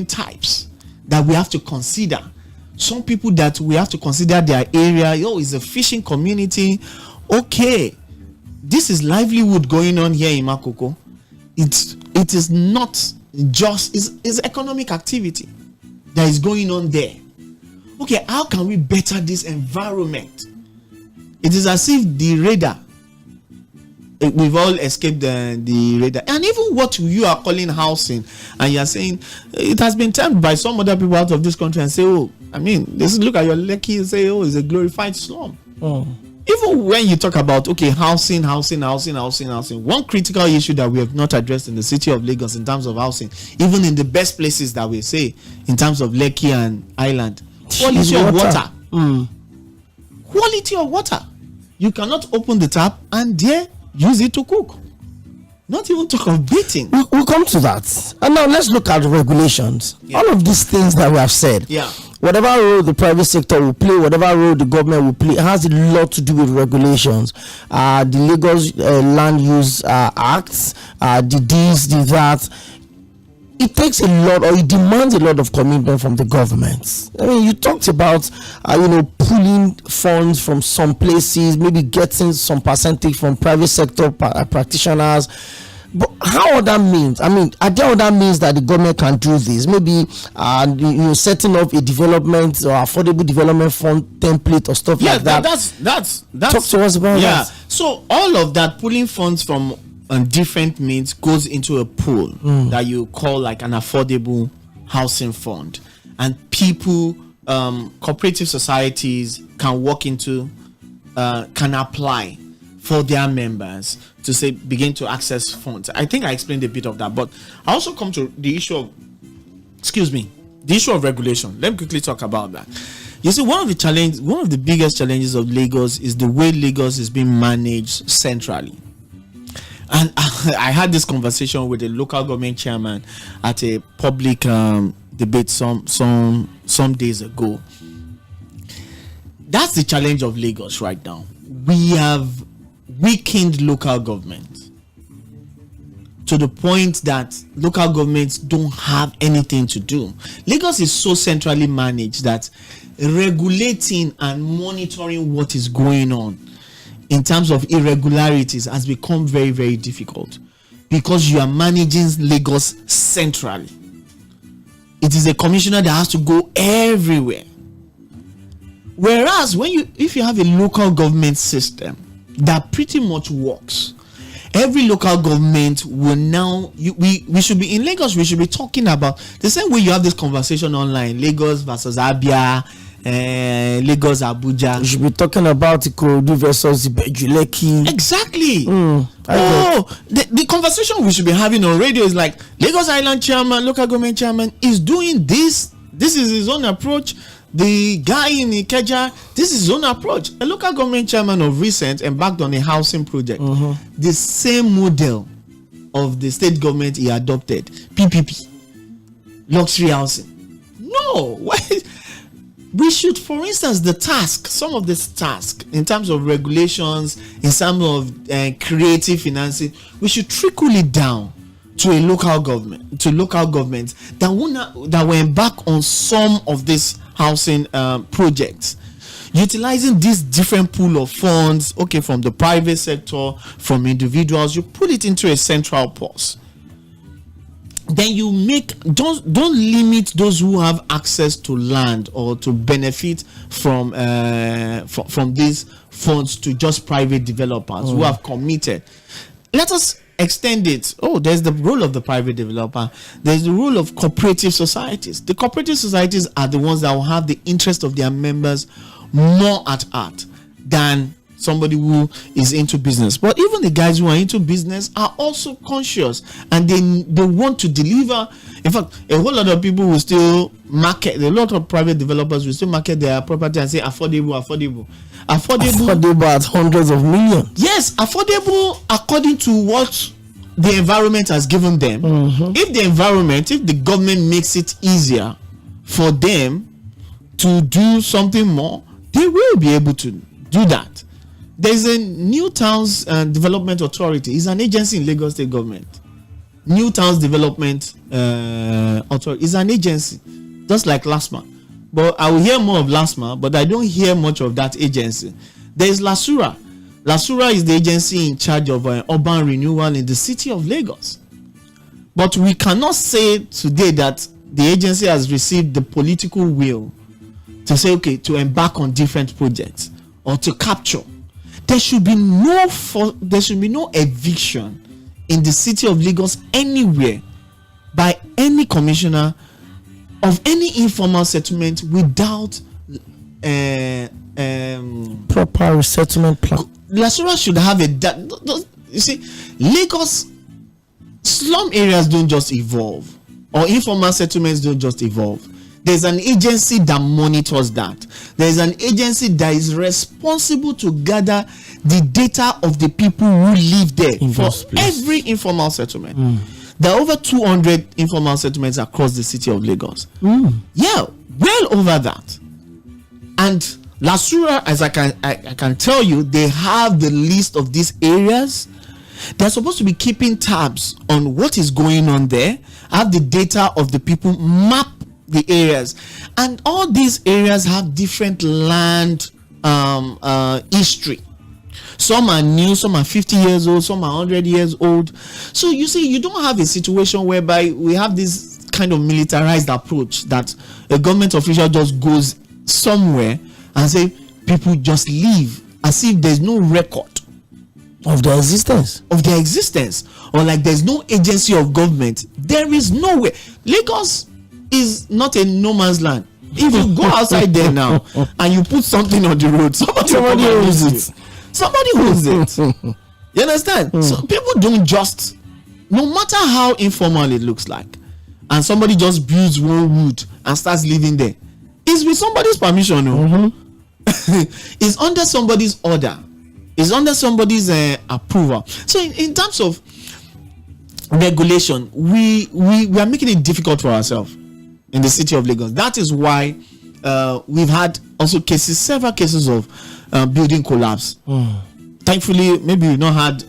types that we have to consider. Some people that we have to consider their area. It's a fishing community. Okay, this is livelihood going on here in Makoko. It is not just is economic activity that is going on there. Okay, how can we better this environment? It is as if the radar we've all escaped the radar. And even what you are calling housing, and you are saying it has been termed by some other people out of this country and say, oh, I mean, look at your Lekki and say, oh, it's a glorified slum. Even when you talk about, okay, housing, one critical issue that we have not addressed in the city of Lagos in terms of housing, even in the best places that we say, in terms of Lekki and Island, quality of water. Quality of water. You cannot open the tap and there use it to cook. Not even talk of bathing. We'll come to that. And now let's look at the regulations. All of these things that we have said. Whatever role the private sector will play, whatever role the government will play, it has a lot to do with regulations. The Lagos Land Use Acts, the this, the that. It takes a lot, or it demands a lot of commitment from the government. I mean, you talked about, pulling funds from some places, maybe getting some percentage from private sector practitioners. But how other means? I mean, are there other means that the government can do this? Maybe, setting up a development or affordable development fund template or stuff like that. That's talk to us about that. So all of that, pulling funds from different means, goes into a pool that you call like an affordable housing fund, and people, cooperative societies can walk into, can apply for their members to say begin to access funds. I think I explained a bit of that, but I also come to the issue of, the issue of regulation. Let me quickly talk about that. You see, one of the biggest challenges of Lagos is the way Lagos is being managed centrally. And I had this conversation with a local government chairman at a public debate some days ago. That's the challenge of Lagos right now. We have weakened local government to the point that local governments don't have anything to do. Lagos is so centrally managed that regulating and monitoring what is going on in terms of irregularities has become very, very difficult, because you are managing Lagos centrally. It is a commissioner that has to go everywhere. Whereas if you have a local government system that pretty much works, every local government will now, we should be in Lagos, we should be talking about the same way you have this conversation online, Lagos versus Abia, Lagos, Abuja. We should be talking about Ikorodu versus Lekki. Exactly. The conversation we should be having on radio is like, Lagos Island chairman, local government chairman is doing this. This is his own approach. The guy in Ikeja, this is his own approach. A local government chairman of recent embarked on a housing project. The same model of the state government he adopted, PPP, luxury housing. No, why? We should, for instance, some of this task in terms of regulations, in terms of creative financing, we should trickle it down to local governments that will embark on some of these housing projects, utilizing this different pool of funds, from the private sector, from individuals. You put it into a central purse. Then you don't limit those who have access to land or to benefit from these funds to just private developers who have committed. Let us extend it. There's the role of the private developer. There's the role of cooperative societies. The cooperative societies are the ones that will have the interest of their members more at heart than somebody who is into business. But even the guys who are into business are also conscious, and they want to deliver. In fact, a whole lot of people will still market, a lot of private developers will still market their property and say affordable at hundreds of millions. Yes, affordable according to what the environment has given them. If the government makes it easier for them to do something more, they will be able to do that. There's a New Towns Development Authority. It's an agency in Lagos State Government. New Towns Development Authority is an agency, just like LASMA. But I will hear more of LASMA, but I don't hear much of that agency. There is LASURA. LASURA is the agency in charge of urban renewal in the city of Lagos. But we cannot say today that the agency has received the political will to say, to embark on different projects or to capture. there should be no eviction in the city of Lagos anywhere by any commissioner of any informal settlement without proper resettlement plan. Lasura should have you see, Lagos slum areas don't just evolve, or informal settlements don't just evolve. There's an agency that monitors that. There's an agency that is responsible to gather the data of the people who live there for every informal settlement. There are over 200 informal settlements across the city of Lagos. Yeah, well over that. And Lasura, as I can tell you, they have the list of these areas. They're supposed to be keeping tabs on what is going on there, have the data of the people, map the areas, and all these areas have different land history. Some are new, some are 50 years old, some are 100 years old. So you see, you don't have a situation whereby we have this kind of militarized approach that a government official just goes somewhere and say people just leave as if there's no record of their existence, or like there's no agency of government. There is no way. Lagos is not a no man's land. If you go outside there now and you put something on the road, somebody owns it. Somebody owns it. You understand? So people don't just, no matter how informal it looks like, and somebody just builds one wood and starts living there, it's with somebody's permission. It's under somebody's order. It's under somebody's approval. So in terms of regulation, we are making it difficult for ourselves in the city of Lagos. That is why we've had also several cases of building collapse. Thankfully, maybe we've not had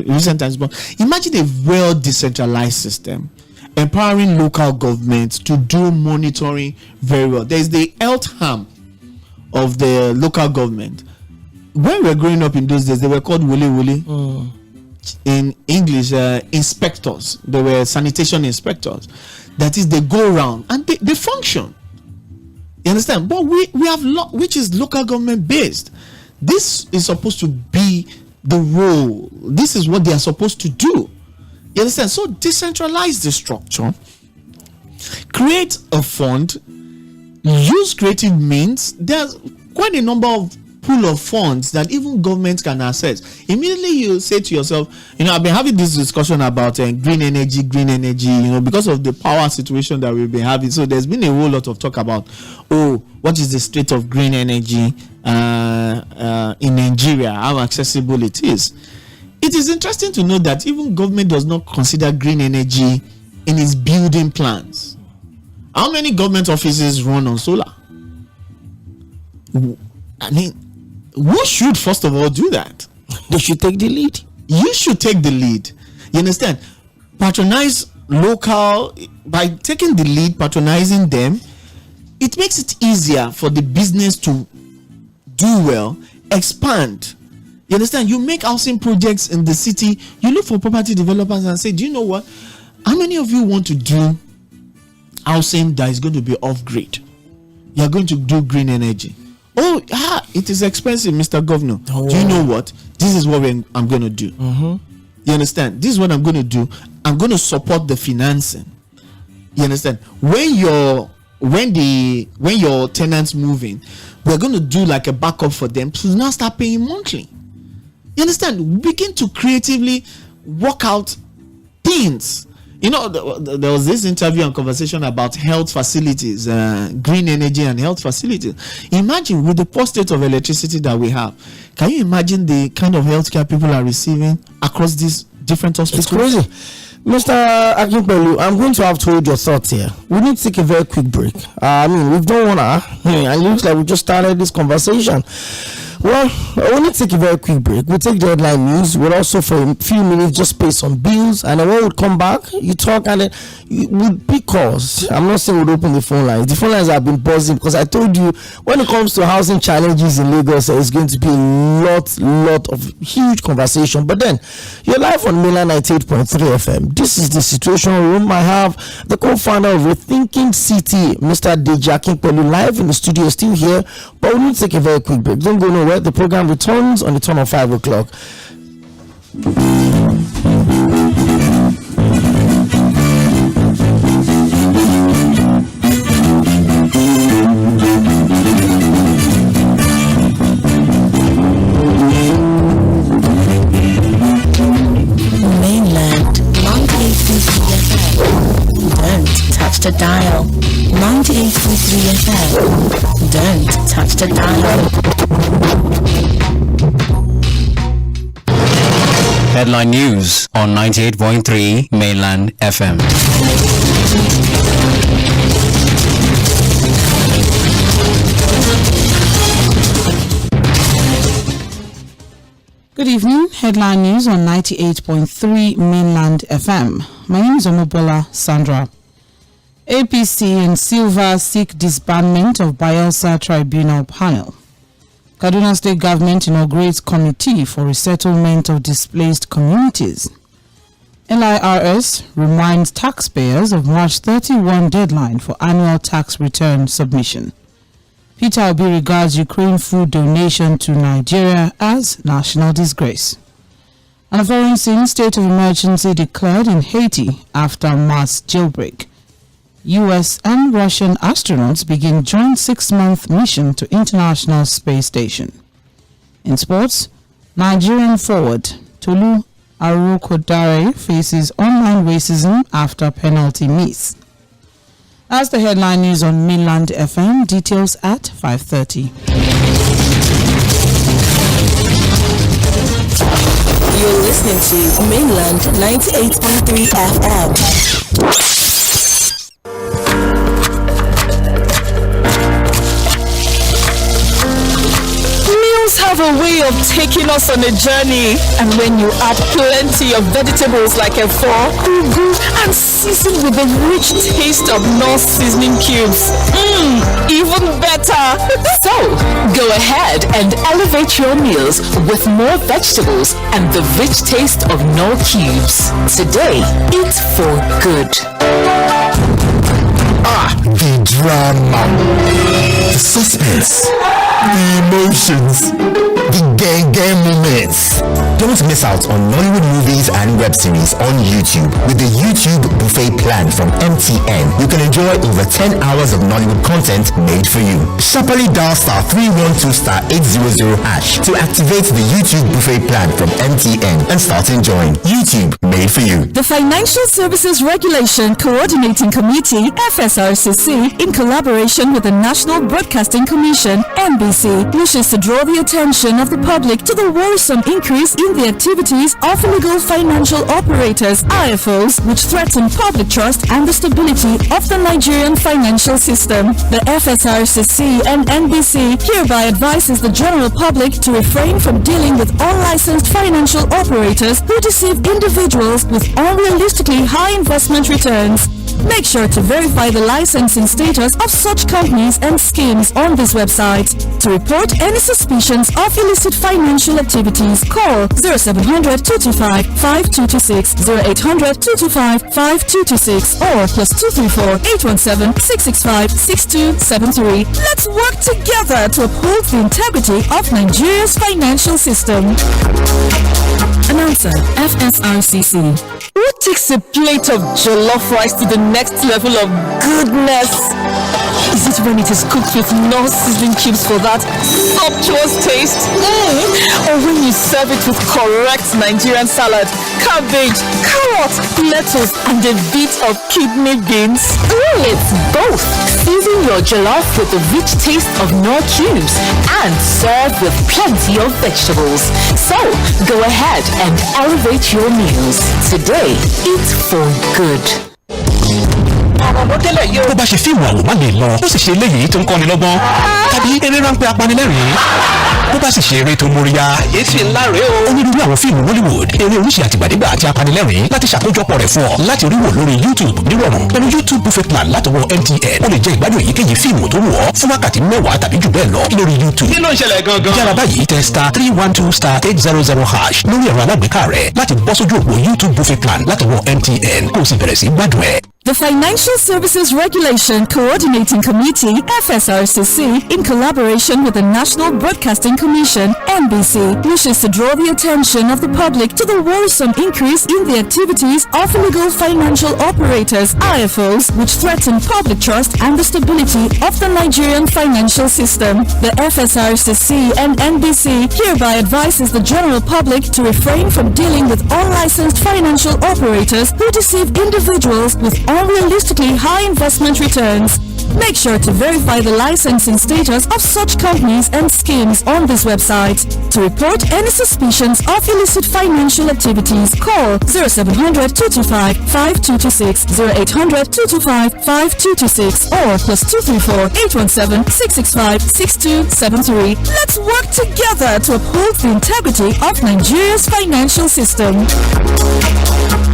recent times, but imagine a well decentralized system empowering local governments to do monitoring very well. There's the health arm of the local government. When we were growing up in those days, they were called wole. In English, inspectors. They were sanitation inspectors. That is, they go around and they function. You understand? But we have which is local government based. This is supposed to be the role. This is what they are supposed to do. You understand? So decentralize the structure, create a fund, use creative means. There's quite a number of pool of funds that even government can access. Immediately you say to yourself, I've been having this discussion about green energy, because of the power situation that we've been having. So there's been a whole lot of talk about, what is the state of green energy in Nigeria, how accessible it is. It is interesting to know that even government does not consider green energy in its building plans. How many government offices run on solar? I mean, who should first of all do that? They should take the lead. You should take the lead. You understand? Patronize local. By taking the lead, patronizing them, it makes it easier for the business to do well, expand. You understand? You make housing projects in the city. You look for property developers and say, do you know what? How many of you want to do housing that is going to be off-grid? You are going to do green energy. It is expensive, Mr. Governor. Do you know what? This is what I'm going to do. You understand? This is what I'm going to do. I'm going to support the financing. You understand? When your tenants move in, we're going to do like a backup for them to now start paying monthly. You understand? We begin to creatively work out things. There was this interview and conversation about health facilities, green energy and health facilities. Imagine with the poor state of electricity that we have, can you imagine the kind of healthcare people are receiving across these different hospitals? It's crazy. Mr. Akinpelu, I'm going to have to hold your thoughts here. We need to take a very quick break. We've done 1 hour, and it looks like we just started this conversation. Well, I want to take a very quick break. We'll take the headline news. We'll also, for a few minutes, just pay some bills. And then when we come back, you talk and then we'll pick calls. I'm not saying we'll open the phone lines. The phone lines have been buzzing because I told you when it comes to housing challenges in Lagos, it's going to be a lot of huge conversation. But then, you're live on Mainland 98.3 FM. This is the Situation Room. I have the co-founder of Rethinking City, Mr. Deji Akinpelu, live in the studio, still here. But we need to take a very quick break. Don't go nowhere. where the program returns on the turn of 5 o'clock. The dial 98.3 FM. Don't touch the dial. Headline news on 98.3 Mainland FM. Good evening. Headline news on 98.3 Mainland FM. My name is Omobola Sandra. APC and Silva seek disbandment of Bayelsa Tribunal Panel. Kaduna State Government inaugurates committee for resettlement of displaced communities. LIRS reminds taxpayers of March 31 deadline for annual tax return submission. Peter Obi regards Ukraine food donation to Nigeria as national disgrace. And a foreign scene state of emergency declared in Haiti after mass jailbreak. US and Russian astronauts begin joint 6-month mission to International Space Station. In sports, Nigerian forward Tolu Arokodare faces online racism after penalty miss. That's the headline news on Mainland FM. Details at 5:30. You're listening to Mainland 98.3 FM. Have a way of taking us on a journey, and when you add plenty of vegetables like ẹ́fọ́, ugu, and season with the rich taste of Knorr seasoning cubes, even better. So, go ahead and elevate your meals with more vegetables and the rich taste of Knorr cubes. Today, eat for good. The drama, the suspense, the emotions, the gang moments. Don't miss out on Nollywood movies and web series on YouTube with the YouTube buffet plan from MTN. You can enjoy over 10 hours of Nollywood content made for you. Sharply dial *312*800# to activate the YouTube buffet plan from MTN and start enjoying YouTube made for you. The Financial Services Regulation Coordinating Committee, FSRCC, in collaboration with the National Broadcasting Commission, NBC, wishes to draw the attention of the public to the worrisome increase in the activities of illegal financial operators, IFOs, which threaten public trust and the stability of the Nigerian financial system. The FSRCC and NBC hereby advises the general public to refrain from dealing with unlicensed financial operators who deceive individuals with unrealistically high investment returns. Make sure to verify the licensing status of such companies and schemes on this website. To report any suspicions of illicit financial activities, call 0700-225-5226, 0800-225-5226, or +234-817-665-6273. Let's work together to uphold the integrity of Nigeria's financial system. Announcer, FSRCC. What takes a plate of jollof rice to the next level of goodness? Is it when it is cooked with Knorr seasoning cubes for that sumptuous taste? Or when you serve it with correct Nigerian salad, cabbage, carrot, lettuce, and a bit of kidney beans? It's both. Season your jollof with the rich taste of Knorr cubes and serve with plenty of vegetables. So, go ahead and elevate your meals. Today, eat for good. Bó bá ṣe fíìmù àwòrán lè lọ, ó sì ṣe eléyìí tó ń kọ́ni lọ́gbọ́n. Tàbí eré ráńpẹ́ apanilẹ́rìn-ín. Bó bá sì ṣe eré tó móríyá. Àyèsí ńlá rèé o. Onírúurú àwọn fíìmù Hollywood, eré oríṣi àtìgbàdégbà àti apanilẹ́rìn-ín láti ṣàkójọpọ̀ rẹ̀ fún ọ láti oríwò lórí YouTube nírọ̀rùn. Pẹ̀lú YouTube buffet plan látọwọ́ MTN, ó lè jẹ ìgbádùn èyíkéyìí fíìmù tó wù ọ́ fún wákàtí 10 tàbí jù bẹ́ẹ̀ lọ lórí YouTube. Kí ló ń ṣẹlẹ̀ gangan? Yára báyìí tẹ *312*800# lórí ẹ̀rọ alágbèéká rẹ̀ láti bọ́ sójú òpó YouTube buffet plan látọwọ́ MTN kó o sì bẹ̀rẹ̀ sí gbádùn ẹ̀. The Financial Services Regulation Coordinating Committee, FSRCC, in collaboration with the National Broadcasting Commission, NBC, wishes to draw the attention of the public to the worrisome increase in the activities of illegal financial operators, IFOs, which threaten public trust and the stability of the Nigerian financial system. The FSRCC and NBC hereby advises the general public to refrain from dealing with unlicensed financial operators who deceive individuals with unrealistically high investment returns. Make sure to verify the licensing status of such companies and schemes on this website. To report any suspicions of illicit financial activities, call 0700 225 5226, 0800 225 5226, or +234 817 665 6273. Let's work together to uphold the integrity of Nigeria's financial system.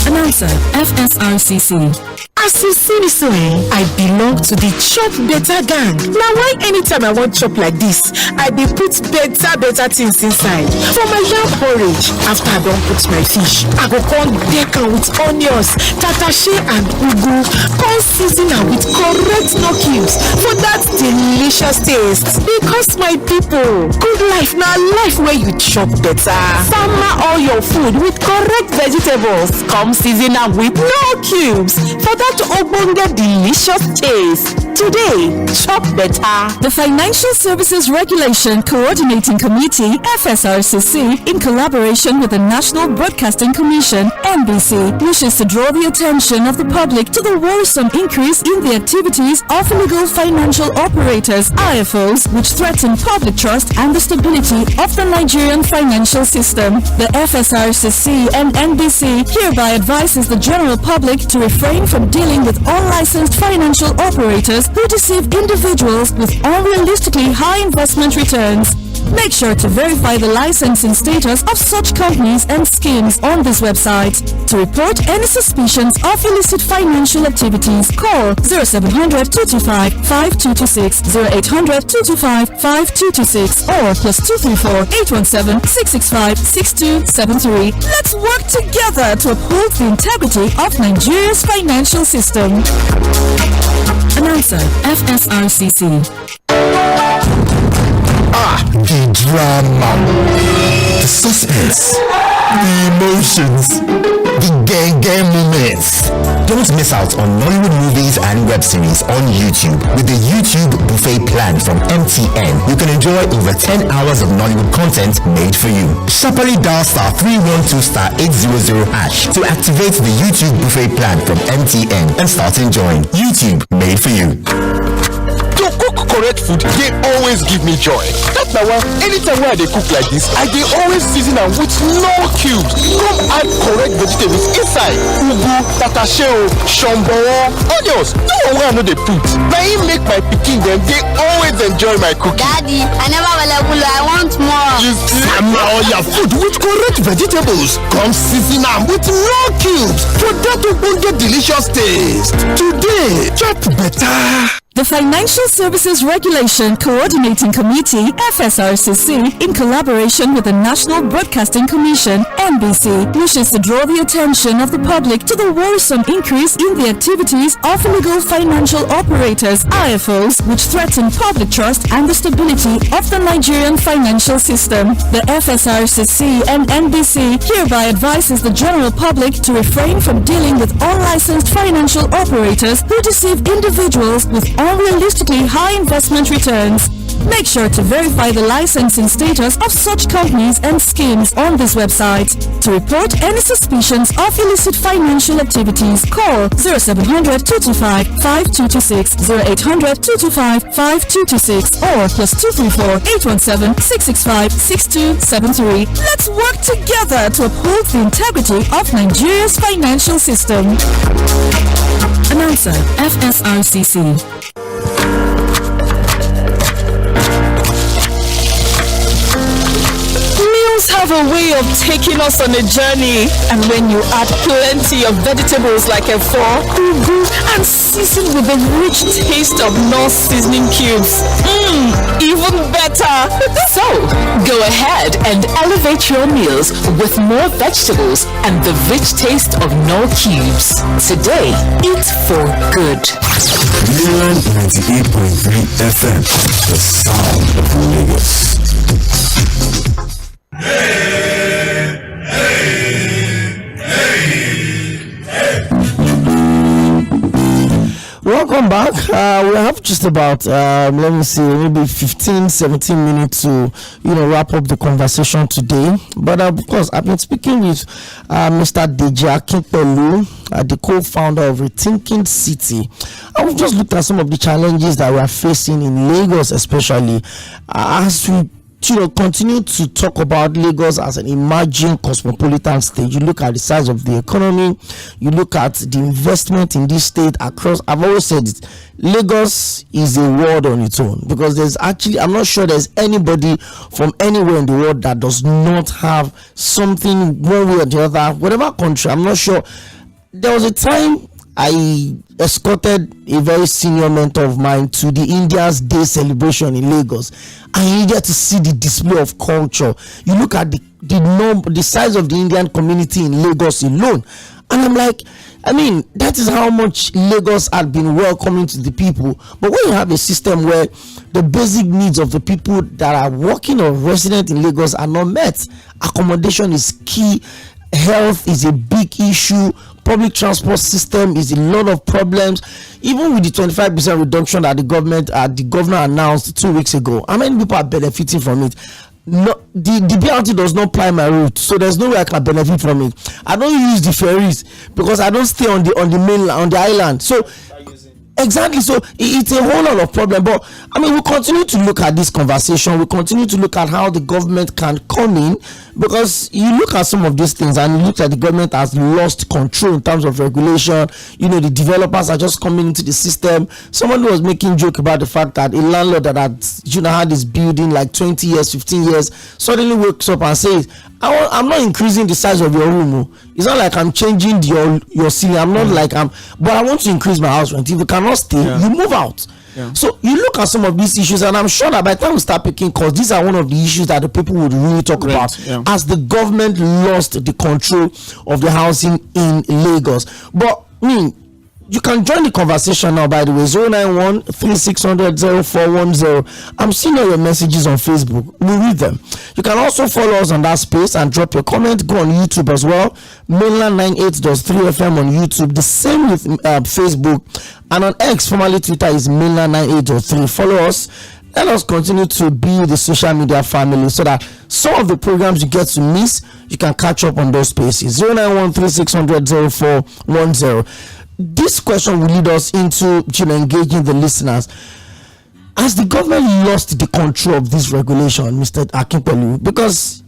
Announcer, FSRCC. As you see me so, I belong to the Chop Better gang. Now why anytime I want chop like this, I dey put better things inside. For my yam porridge, after I don put my fish, I go come deck am with onions, tatashe and ugu, come season am with correct no cubes for that delicious taste. Because my people, good life na life where you chop better. Sama all your food with correct vegetables, come season am with no cubes for that ogbonge delicious taste. Today, chop better. The Financial Services Regulation Coordinating Committee, FSRCC, in collaboration with the National Broadcasting Commission, NBC, wishes to draw the attention of the public to the worrisome increase in the activities of illegal financial operators, IFOs, which threaten public trust and the stability of the Nigerian financial system. The FSRCC and NBC hereby advises the general public to refrain from dealing with unlicensed financial operators who deceive individuals with unrealistically high investment returns. Make sure to verify the licensing status of such companies and schemes on this website. To report any suspicions of illicit financial activities, call 0700 225 5226, 0800 225 5226, or +234 817 665 6273. Let's work together to uphold the integrity of Nigeria's financial system. Announcer, FSRCC. The drama, the suspense, the emotions, the gang moments. Don't miss out on Nollywood movies and web series on YouTube with the YouTube buffet plan from MTN. You can enjoy over 10 hours of Nollywood content made for you. Sharply dial *312*800# to activate the YouTube buffet plan from MTN and start enjoying YouTube made for you. To cook correct food, they always give me joy. That's na why anytime when I dey cook like this, I dey always season am with no cubes. Come add correct vegetables inside. Ugu, tatashe, shombo, onions. No one wey I no dey put. Na im make my pikin dem dey always enjoy my cooking. Daddy, I never available. I want more. You see? Sama all your food with correct vegetables. Come season am with no cubes for that ogbonge delicious taste. Today, chop better. The Financial Services Regulation Coordinating Committee, FSRCC, in collaboration with the National Broadcasting Commission, NBC, wishes to draw the attention of the public to the worrisome increase in the activities of illegal financial operators, IFOs, which threaten public trust and the stability of the Nigerian financial system. The FSRCC and NBC hereby advises the general public to refrain from dealing with unlicensed financial operators who deceive individuals with unrealistically high investment returns. Make sure to verify the licensing status of such companies and schemes on this website. To report any suspicions of illicit financial activities, call 0700 225 5226, 0800 225 5226, or +234 817 665 6273. Let's work together to uphold the integrity of Nigeria's financial system. Announcer, FSRCC. Meals have a way of taking us on a journey. And when you add plenty of vegetables like ẹ́fọ́, ugu, and season with the rich taste of Knorr seasoning cubes. Even better. So, go ahead and elevate your meals with more vegetables and the rich taste of Knorr cubes. Today, eat for good. Mainland 98.3 FM, the sound of Lagos. Welcome back. We have just about let me see, maybe 15-17 minutes to wrap up the conversation today. But of course, I've been speaking with Mr. Deji Akinpelu, the co-founder of Rethinking City. And we've just looked at some of the challenges that we are facing in Lagos, especially as we continue to talk about Lagos as an emerging cosmopolitan state. You look at the size of the economy, you look at the investment in this state across. I've always said it, Lagos is a world on its own, because there's actually, I'm not sure there's anybody from anywhere in the world that does not have something one way or the other, whatever country. I'm not sure. There was a time I escorted a very senior mentor of mine to the India's Day celebration in Lagos, and you needed to see the display of culture. You look at the size of the Indian community in Lagos alone, and I'm like, I mean, that is how much Lagos had been welcoming to the people. But when you have a system where the basic needs of the people that are working or resident in Lagos are not met, accommodation is key, health is a big issue, public transport system is a lot of problems. Even with the 25% reduction that the governor announced 2 weeks ago, how many people are benefiting from it? No, the BRT does not ply my route, so there's no way I can benefit from it. I don't use the ferries because I don't stay on the mainland, on the island. So exactly, so it's a whole lot of problem. But I mean, we continue to look at this conversation. We continue to look at how the government can come in, because you look at some of these things and you look at the government has lost control in terms of regulation. The developers are just coming into the system. Somebody was making joke about the fact that a landlord that had this building like 20 years, 15 years, suddenly wakes up and says, I'm not increasing the size of your room. It's not like I'm changing your ceiling. I'm not like but I want to increase my house rent. If you cannot stay, you move out. So you look at some of these issues, and I'm sure that by the time we start picking calls, these are one of the issues that the people would really talk about as the government lost the control of the housing in Lagos. But you can join the conversation now, by the way, 091-3600-0410. I'm seeing all your messages on Facebook. We'll read them. You can also follow us on that space and drop your comment. Go on YouTube as well. Mainland 98.3 FM on YouTube. The same with Facebook. And on X, formerly Twitter, is Mainland 98.3. Follow us. Let us continue to be the social media family, so that some of the programs you get to miss, you can catch up on those spaces. 091-3600-0410. This question will lead us into engaging the listeners. Has the government lost the control of this regulation, Mr. Akinpelu? Because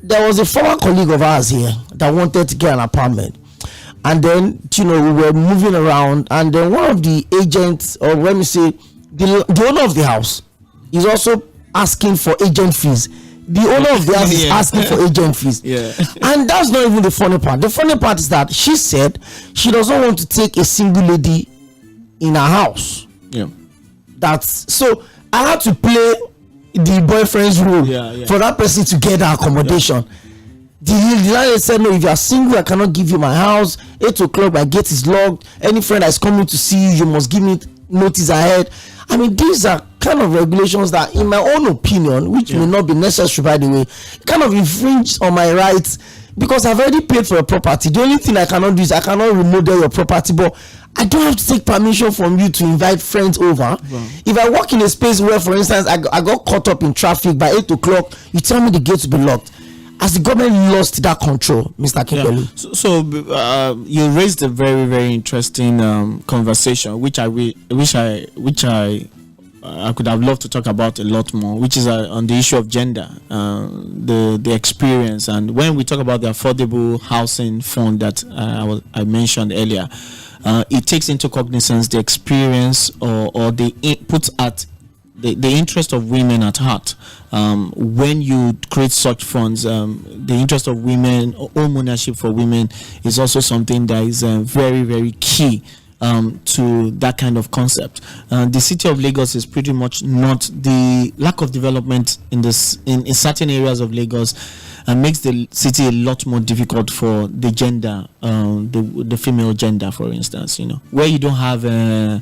there was a former colleague of ours here that wanted to get an apartment, and then we were moving around, and then one of the agents, or let me say the owner of the house, is also asking for agent fees. The owner of the house is asking for agent fees. And that's not even the funny part. The funny part is that she said she doesn't want to take a single lady in her house. So I had to play the boyfriend's role for that person to get her accommodation. The landlord said, no, if you are single, I cannot give you my house. 8 o'clock, my gate is locked. Any friend that is coming to see you, you must give me notice ahead. I mean, these are kind of regulations that, in my own opinion, which may not be necessary, by the way, kind of infringe on my rights, because I've already paid for a property. The only thing I cannot do is I cannot remodel your property, but I don't have to take permission from you to invite friends over. If I work in a space where, for instance, I got caught up in traffic by 8 o'clock, you tell me the gate to be locked. Has the government lost that control, Mr. Akinpelu? So you raised a very, very interesting conversation, which I could have loved to talk about a lot more, which is on the issue of gender, the experience. And when we talk about the affordable housing fund that I mentioned earlier, it takes into cognizance the experience or the input at the interest of women at heart. When you create such funds, the interest of women, home ownership for women, is also something that is very, very key to that kind of concept. The city of Lagos is pretty much not the lack of development in certain areas of Lagos makes the city a lot more difficult for the gender, the female gender, for instance. Where you don't have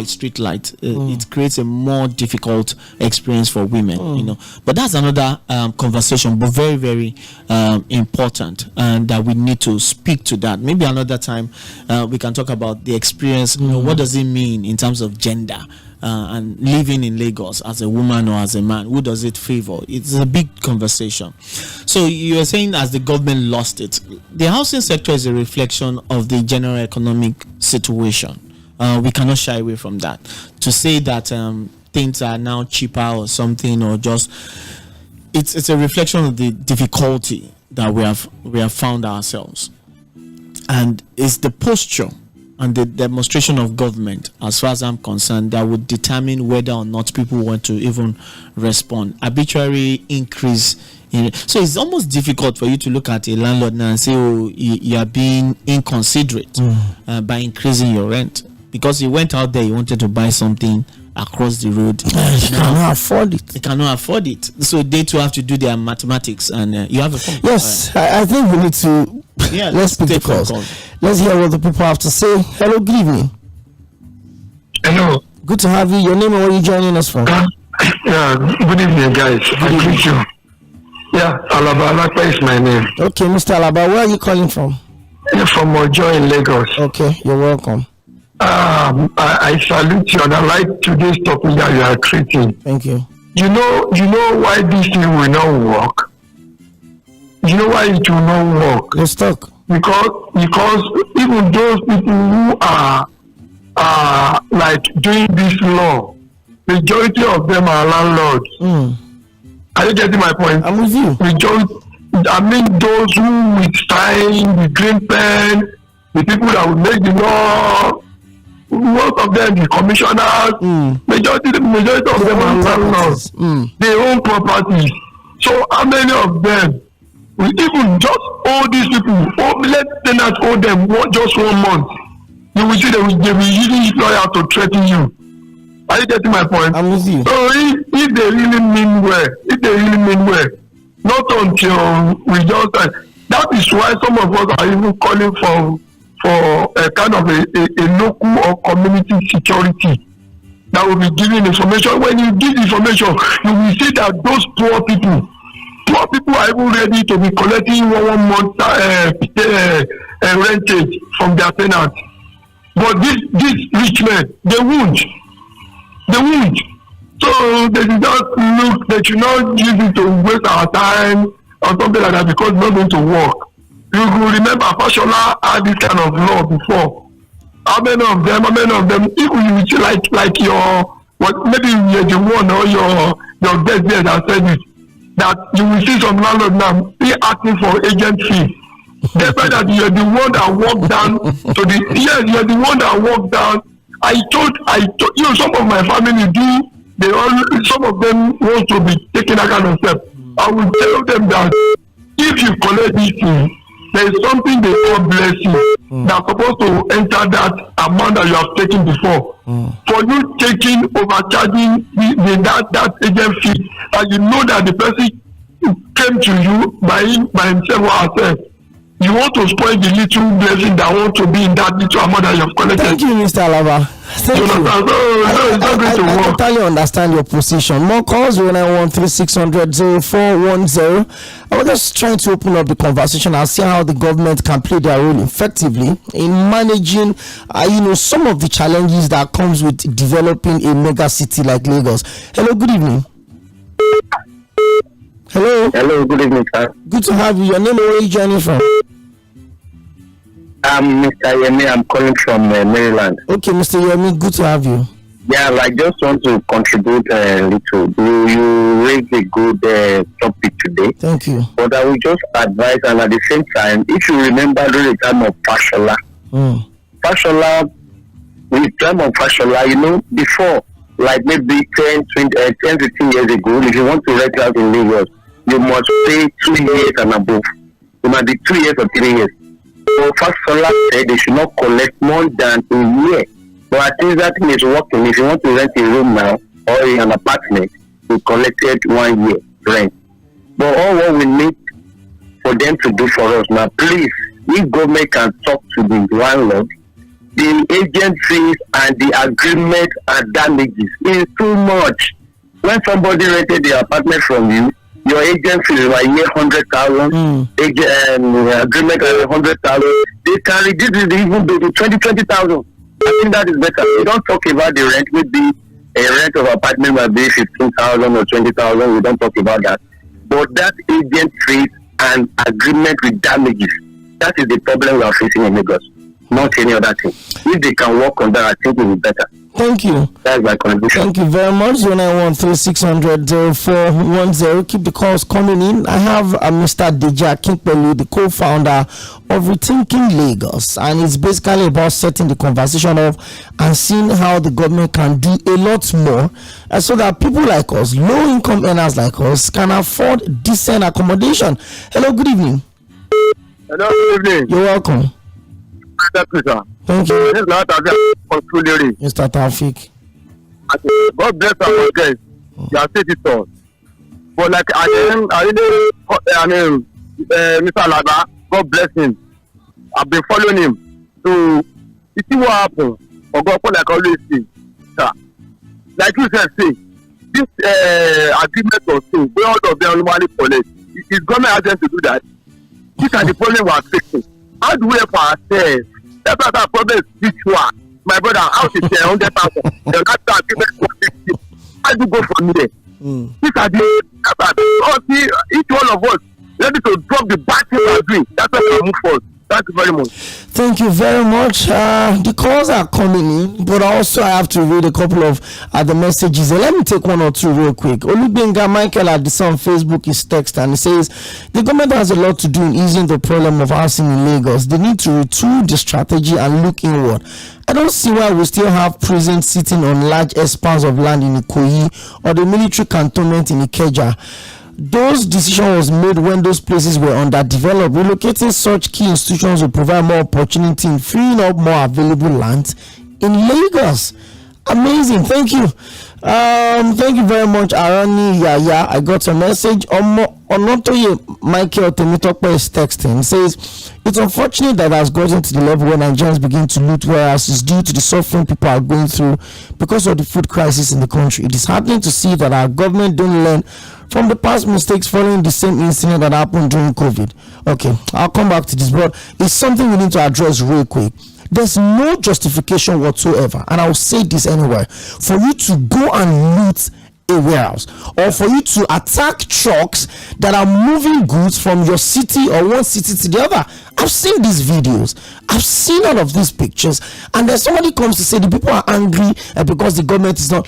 street light, it creates a more difficult experience for women. But that's another conversation, but very, very important, and that we need to speak to that. Maybe another time we can talk about the experience. What does it mean in terms of gender and living in Lagos as a woman or as a man? Who does it favor? It's a big conversation. So you are saying as the government lost it, the housing sector is a reflection of the general economic situation. We cannot shy away from that. To say that things are now cheaper or something, or just it's a reflection of the difficulty that we have found ourselves, and it's the posture and the demonstration of government, as far as I'm concerned, that would determine whether or not people want to even respond. Arbitrary increase. So it's almost difficult for you to look at a landlord now and say, oh, you are being inconsiderate by increasing your rent. Because he went out there, he wanted to buy something across the road. He cannot afford it. He cannot afford it. So they too have to do their mathematics. And you have a phone. Yes, I think we need to. Let's speak the calls. Let's hear what the people have to say. Hello, good evening. Hello. Good to have you. Your name and where are you joining us from? Good evening, guys. I greet you. Yeah, Alaba is my name. Okay, Mr. Alaba, where are you calling from? From Ojo in Lagos. Okay, you're welcome. I salute you, and I like today's topic that you are treating. Thank you. You know why this thing will not work? You know why it will not work? Let's talk. Because even those people who are like doing this law, majority of them are landlords. Are you getting my point? I'm with you. Those who will sign the green pen, the people that will make the law, most of them, the commissioners, majority of them are landlords. They own properties. So how many of them will even just owe these people, let tenants owe them just 1 month? You will see they will use lawyer to threaten you. Are you getting my point? I'm with you. So if they really mean well, not until we just that is why some of us are even calling for a kind of a local or community security that will be giving information. When you give information, you will see that those poor people are even ready to be collecting 1 month rentage from their tenants. But these rich men, they won't. So they should not use it to waste our time or something like that, because it's not going to work. You will remember Fashola had this kind of law before. How many of them, if you see like your, maybe you're the one or your guest there that said it, that you will see some landlord now be asking for agent fee. Despite that you're the one that walked down you're the one that walked down. I told some of my family some of them want to be taking that kind of step. I will tell them that if you collect this thing, there is something they call blessing that's supposed to enter that amount that you have taken before. For you overcharging that agent fee, and you know that the person came to you by himself or herself, you want to spoil the little blessing that want to be in that little amount that you have collected. Thank you, Mr. Alaba. Thank you. I totally understand your position. More calls 0913-600-0410. I was just trying to open up the conversation and see how the government can play their role effectively in managing, some of the challenges that comes with developing a mega city like Lagos. Hello, good evening. Hello, good evening, sir. Good to have you. Your name and where are you joining from? I'm Mr. Yemi. I'm calling from Maryland. Okay, Mr. Yemi, good to have you. Yeah, I just want to contribute a little. You raised a good topic today. Thank you. But I will just advise, and at the same time, if you remember during the time of Fashola, with the time of Fashola, before like maybe 10, 15 years ago, if you want to rent out in Lagos, you must pay 2 years and above. It might be 2 years or 3 years. So Fᴏʟᴏ said they should not collect more than a year. But I think that thing is working. If you want to rent a room now or an apartment, you collected 1 year rent. But all what we need for them to do for us now, please, if government can talk to the landlord, the agent fees and the agreement and damages is too much. When somebody rented the apartment from you, your agent fees is like 100,000, agreement 100,000. They can reduce it even to 20,000. I think that is better. We don't talk about the rent. Maybe a rent of apartment might be 15,000 or 20,000. We don't talk about that. But that agent fees and agreement with damages, that is the problem we are facing in Lagos. Not any other thing. If they can work on that, I think it will be better. Thank you. That's my contribution. Thank you very much. 0913-600-0410. Keep the calls coming in. I have Mr. Deji Akinpelu, the co-founder of Rethinking Lagos, and it's basically about setting the conversation up and seeing how the government can do a lot more so that people like us, low-income earners like us, can afford decent accommodation. Hello, good evening. Hello, good evening. You're welcome. Thank you. Mr. Taufik. God bless our guys. You are senators. But like Mr. Alaba, God bless him. I've been following him. So you see what happened. Or God, like I always say, like you said, this agreement or so, we all of them normally collect. Is government agent to do that? These are the problem we are facing. How do we help ourselves? That's not our problem. This one, my brother, house is 100,000. The last agreement was 50. How do you go from there? These are the each one of us ready to drop the bad thing we are doing. That's what we move forward. Thank you very much. Thank you very much. The calls are coming in, but also I have to read a couple of the messages. Let me take one or two real quick. Olubenga Michael at the Sun Facebook is text and he says the government has a lot to do in easing the problem of housing in Lagos. They need to retool the strategy and look inward. I don't see why we still have prisons sitting on large expanse of land in Ikoyi or the military cantonment in Ikeja. Those decisions was made when those places were underdeveloped. Relocating such key institutions will provide more opportunity in freeing up more available land in Lagos. Amazing. Thank you. Thank you very much, Arani Yaya. I got a message. Onotoye Michael Temitope is texting. He says, it's unfortunate that has gotten to the level where Nigerians begin to loot warehouses due to the suffering people are going through because of the food crisis in the country. It is heartening to see that our government don't learn from the past mistakes following the same incident that happened during COVID. Okay, I'll come back to this, but it's something we need to address real quick. There's no justification whatsoever, and I'll say this anyway, for you to go and loot a warehouse or for you to attack trucks that are moving goods from your city or one city to the other. I've seen these videos, I've seen all of these pictures, and then somebody comes to say the people are angry because the government is not.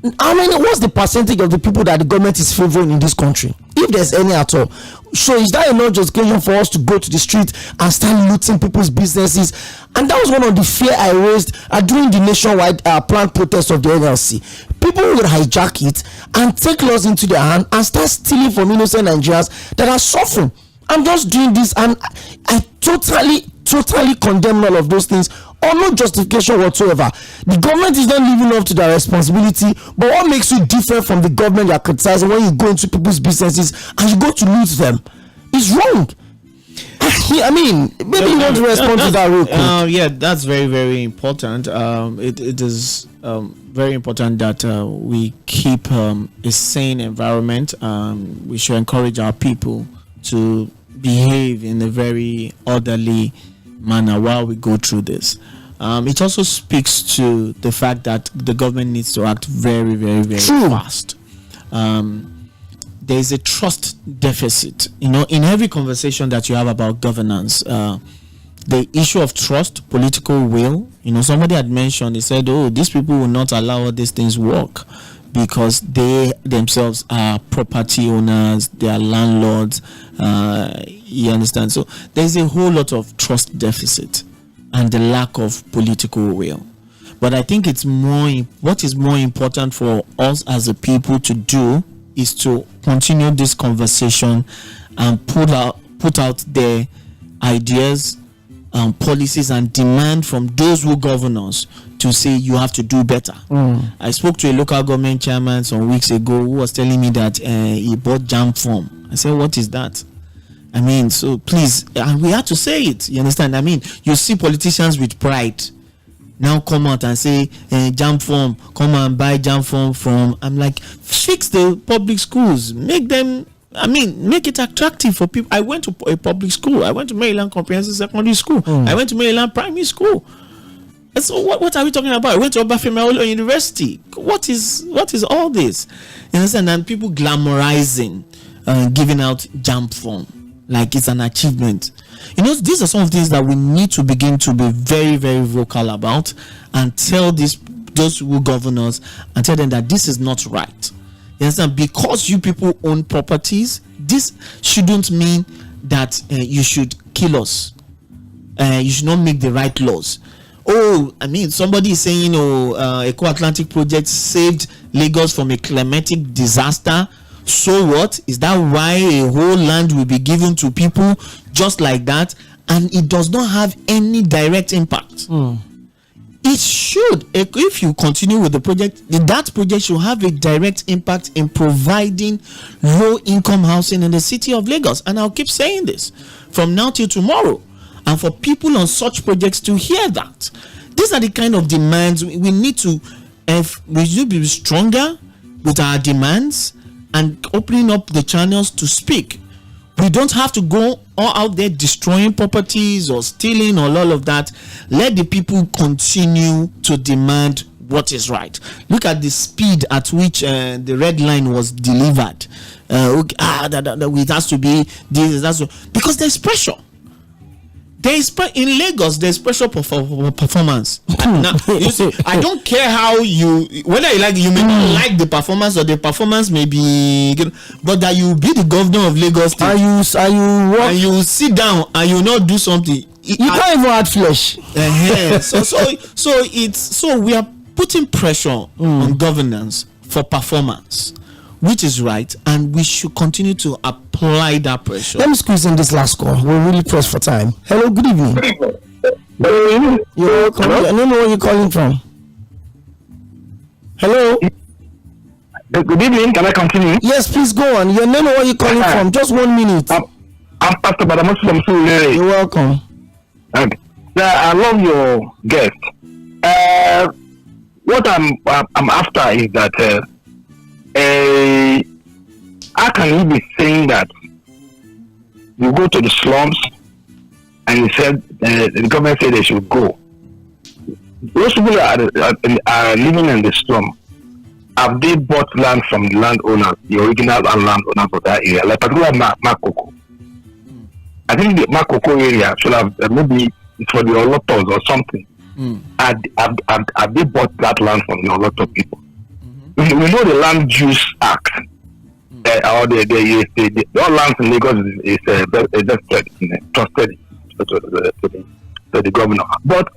What's the percentage of the people that the government is favoring in this country, if there's any at all? So is that enough justification for us to go to the street and start looting people's businesses? And that was one of the fear I raised during the nationwide planned protest of the NLC. People will hijack it and take laws into their hand and start stealing from innocent Nigerians that are suffering. I'm just doing this, and I totally condemn all of those things. Or no justification whatsoever. The government is not living up to their responsibility, but what makes you different from the government you are criticizing when you go into people's businesses and you go to loot them? It's wrong. I mean, maybe you want to respond to that real quick. Yeah, that's very, very important. It is very important that we keep a sane environment. We should encourage our people to behave in a very orderly manner while we go through this. It also speaks to the fact that the government needs to act very, very, very fast. There is a trust deficit. In every conversation that you have about governance, the issue of trust, political will. Somebody had mentioned, they said, these people will not allow all these things work because they themselves are property owners, they are landlords. You understand? So there's a whole lot of trust deficit and the lack of political will. But I think it's what is more important for us as a people to do is to continue this conversation and put out their ideas, policies, and demand from those who govern us to say you have to do better. I spoke to a local government chairman some weeks ago who was telling me that he bought jam form. I said, what is that? I mean, so please, and we have to say it. You understand? I mean, you see politicians with pride now come out and say, jam form, come and buy jam form from. I'm like, fix the public schools, make it attractive for people. I went to a public school. I went to Maryland Comprehensive Secondary School. I went to Maryland Primary School. And so what are we talking about? I went to Obafemi University. What is all this? You understand? And people glamorizing giving out jam form like it's an achievement. These are some of the things that we need to begin to be very, very vocal about and tell those who govern us and tell them that this is not right. You understand? Because you people own properties, this shouldn't mean that you should kill us. You should not make the right laws. Somebody is saying, Eco Atlantic project saved Lagos from a climatic disaster. So what? Is that why a whole land will be given to people just like that? And it does not have any direct impact. It should, if you continue with the project, that project should have a direct impact in providing low-income housing in the city of Lagos. And I'll keep saying this from now till tomorrow. And for people on such projects to hear that. These are the kind of demands we need to be stronger with our demands and opening up the channels to speak. We don't have to go all out there destroying properties or stealing or all of that. Let the people continue to demand what is right. Look at the speed at which the red line was delivered. It has to be this, because there's pressure. In Lagos, there's pressure for performance. Now, you see, I don't care whether you may not like the performance or the performance may be, but that you be the governor of Lagos State, and you sit down and you not do something. You can't even add flesh. So we are putting pressure on governance for performance, which is right, and we should continue to apply that pressure. Let me squeeze in this last call. We're really pressed for time. Hello, good evening. You're welcome. I don't know where you're calling from. Hello. Good evening. Can I continue? Yes, please go on. Your name and where you're calling from. Just 1 minute. I'm Pastor Badamos from Sɪᴛᴜᴜ. You're welcome. Okay. I love your guest. What I'm after is that. How can you be saying that you go to the slums and you said the government said they should go? Those people are living in the slum. Have they bought land from the landowners, the original landowners of that area, like particularly Makoko? I think the Makoko area should have maybe it's for the Olotos or something. Have they bought that land from the Oloto people? We know the Land Use Act, or the all lands in Lagos is trusted to the governor, but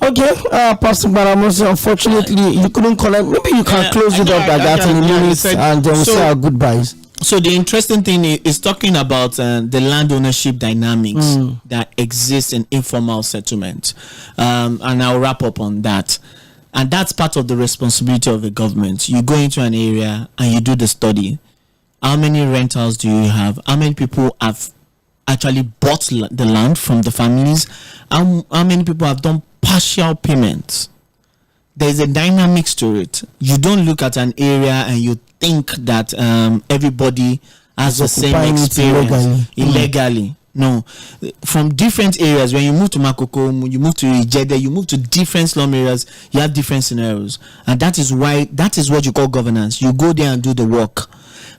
okay, Pastor Baramosi, unfortunately you couldn't connect. Maybe you can close it up like that in a minute, and then we'll say our goodbyes. So the interesting thing is talking about the land ownership dynamics that exist in informal settlement, and I'll wrap up on that. And that's part of the responsibility of the government. You go into an area and you do the study. How many rentals do you have? How many people have actually bought the land from the families? How many people have done partial payments? There's a dynamics to it. You don't look at an area and you think that everybody has the same experience illegally. No, from different areas. When you move to Makoko, you move to Ijeде, you move to different slum areas, you have different scenarios, and that is what you call governance. You go there and do the work,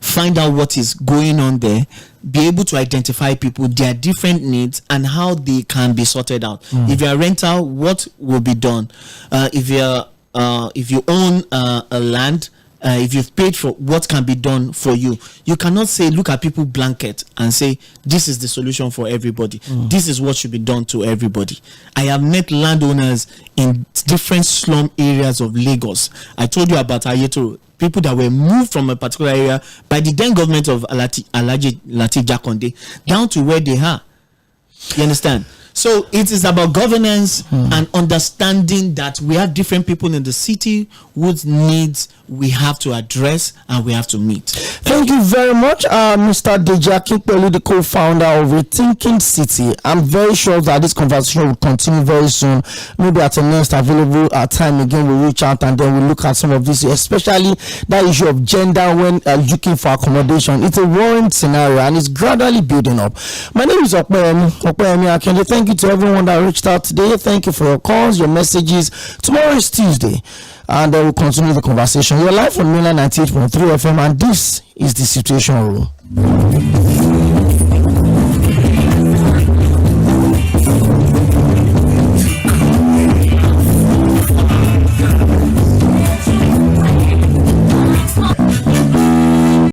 find out what is going on there, be able to identify people, their different needs, and how they can be sorted out. If you're a rental, what will be done? If you own a land, if you've paid for what can be done for you, you cannot say look at people blanket and say this is the solution for everybody. This is what should be done to everybody. I have met landowners in different slum areas of Lagos. I told you about Ayetoro, people that were moved from a particular area by the then government of Alhaji Lateef Jakonde down to where they are. You understand? So it is about governance and understanding that we have different people in the city whose needs we have to address and we have to meet. Thank you very much, Mr. Deji Akinpelu, the co-founder of Rethinking City. I'm very sure that this conversation will continue very soon. Maybe at the next available time again, we'll reach out and then we'll look at some of this, especially that issue of gender when looking for accommodation. It's a worrying scenario and it's gradually building up. My name is Opeyemi Akinyode. Thank you to everyone that reached out today. Thank you for your calls, your messages. Tomorrow is Tuesday, and we'll continue the conversation. You're live on Mainland 98.3 FM, and this is the Situation Room.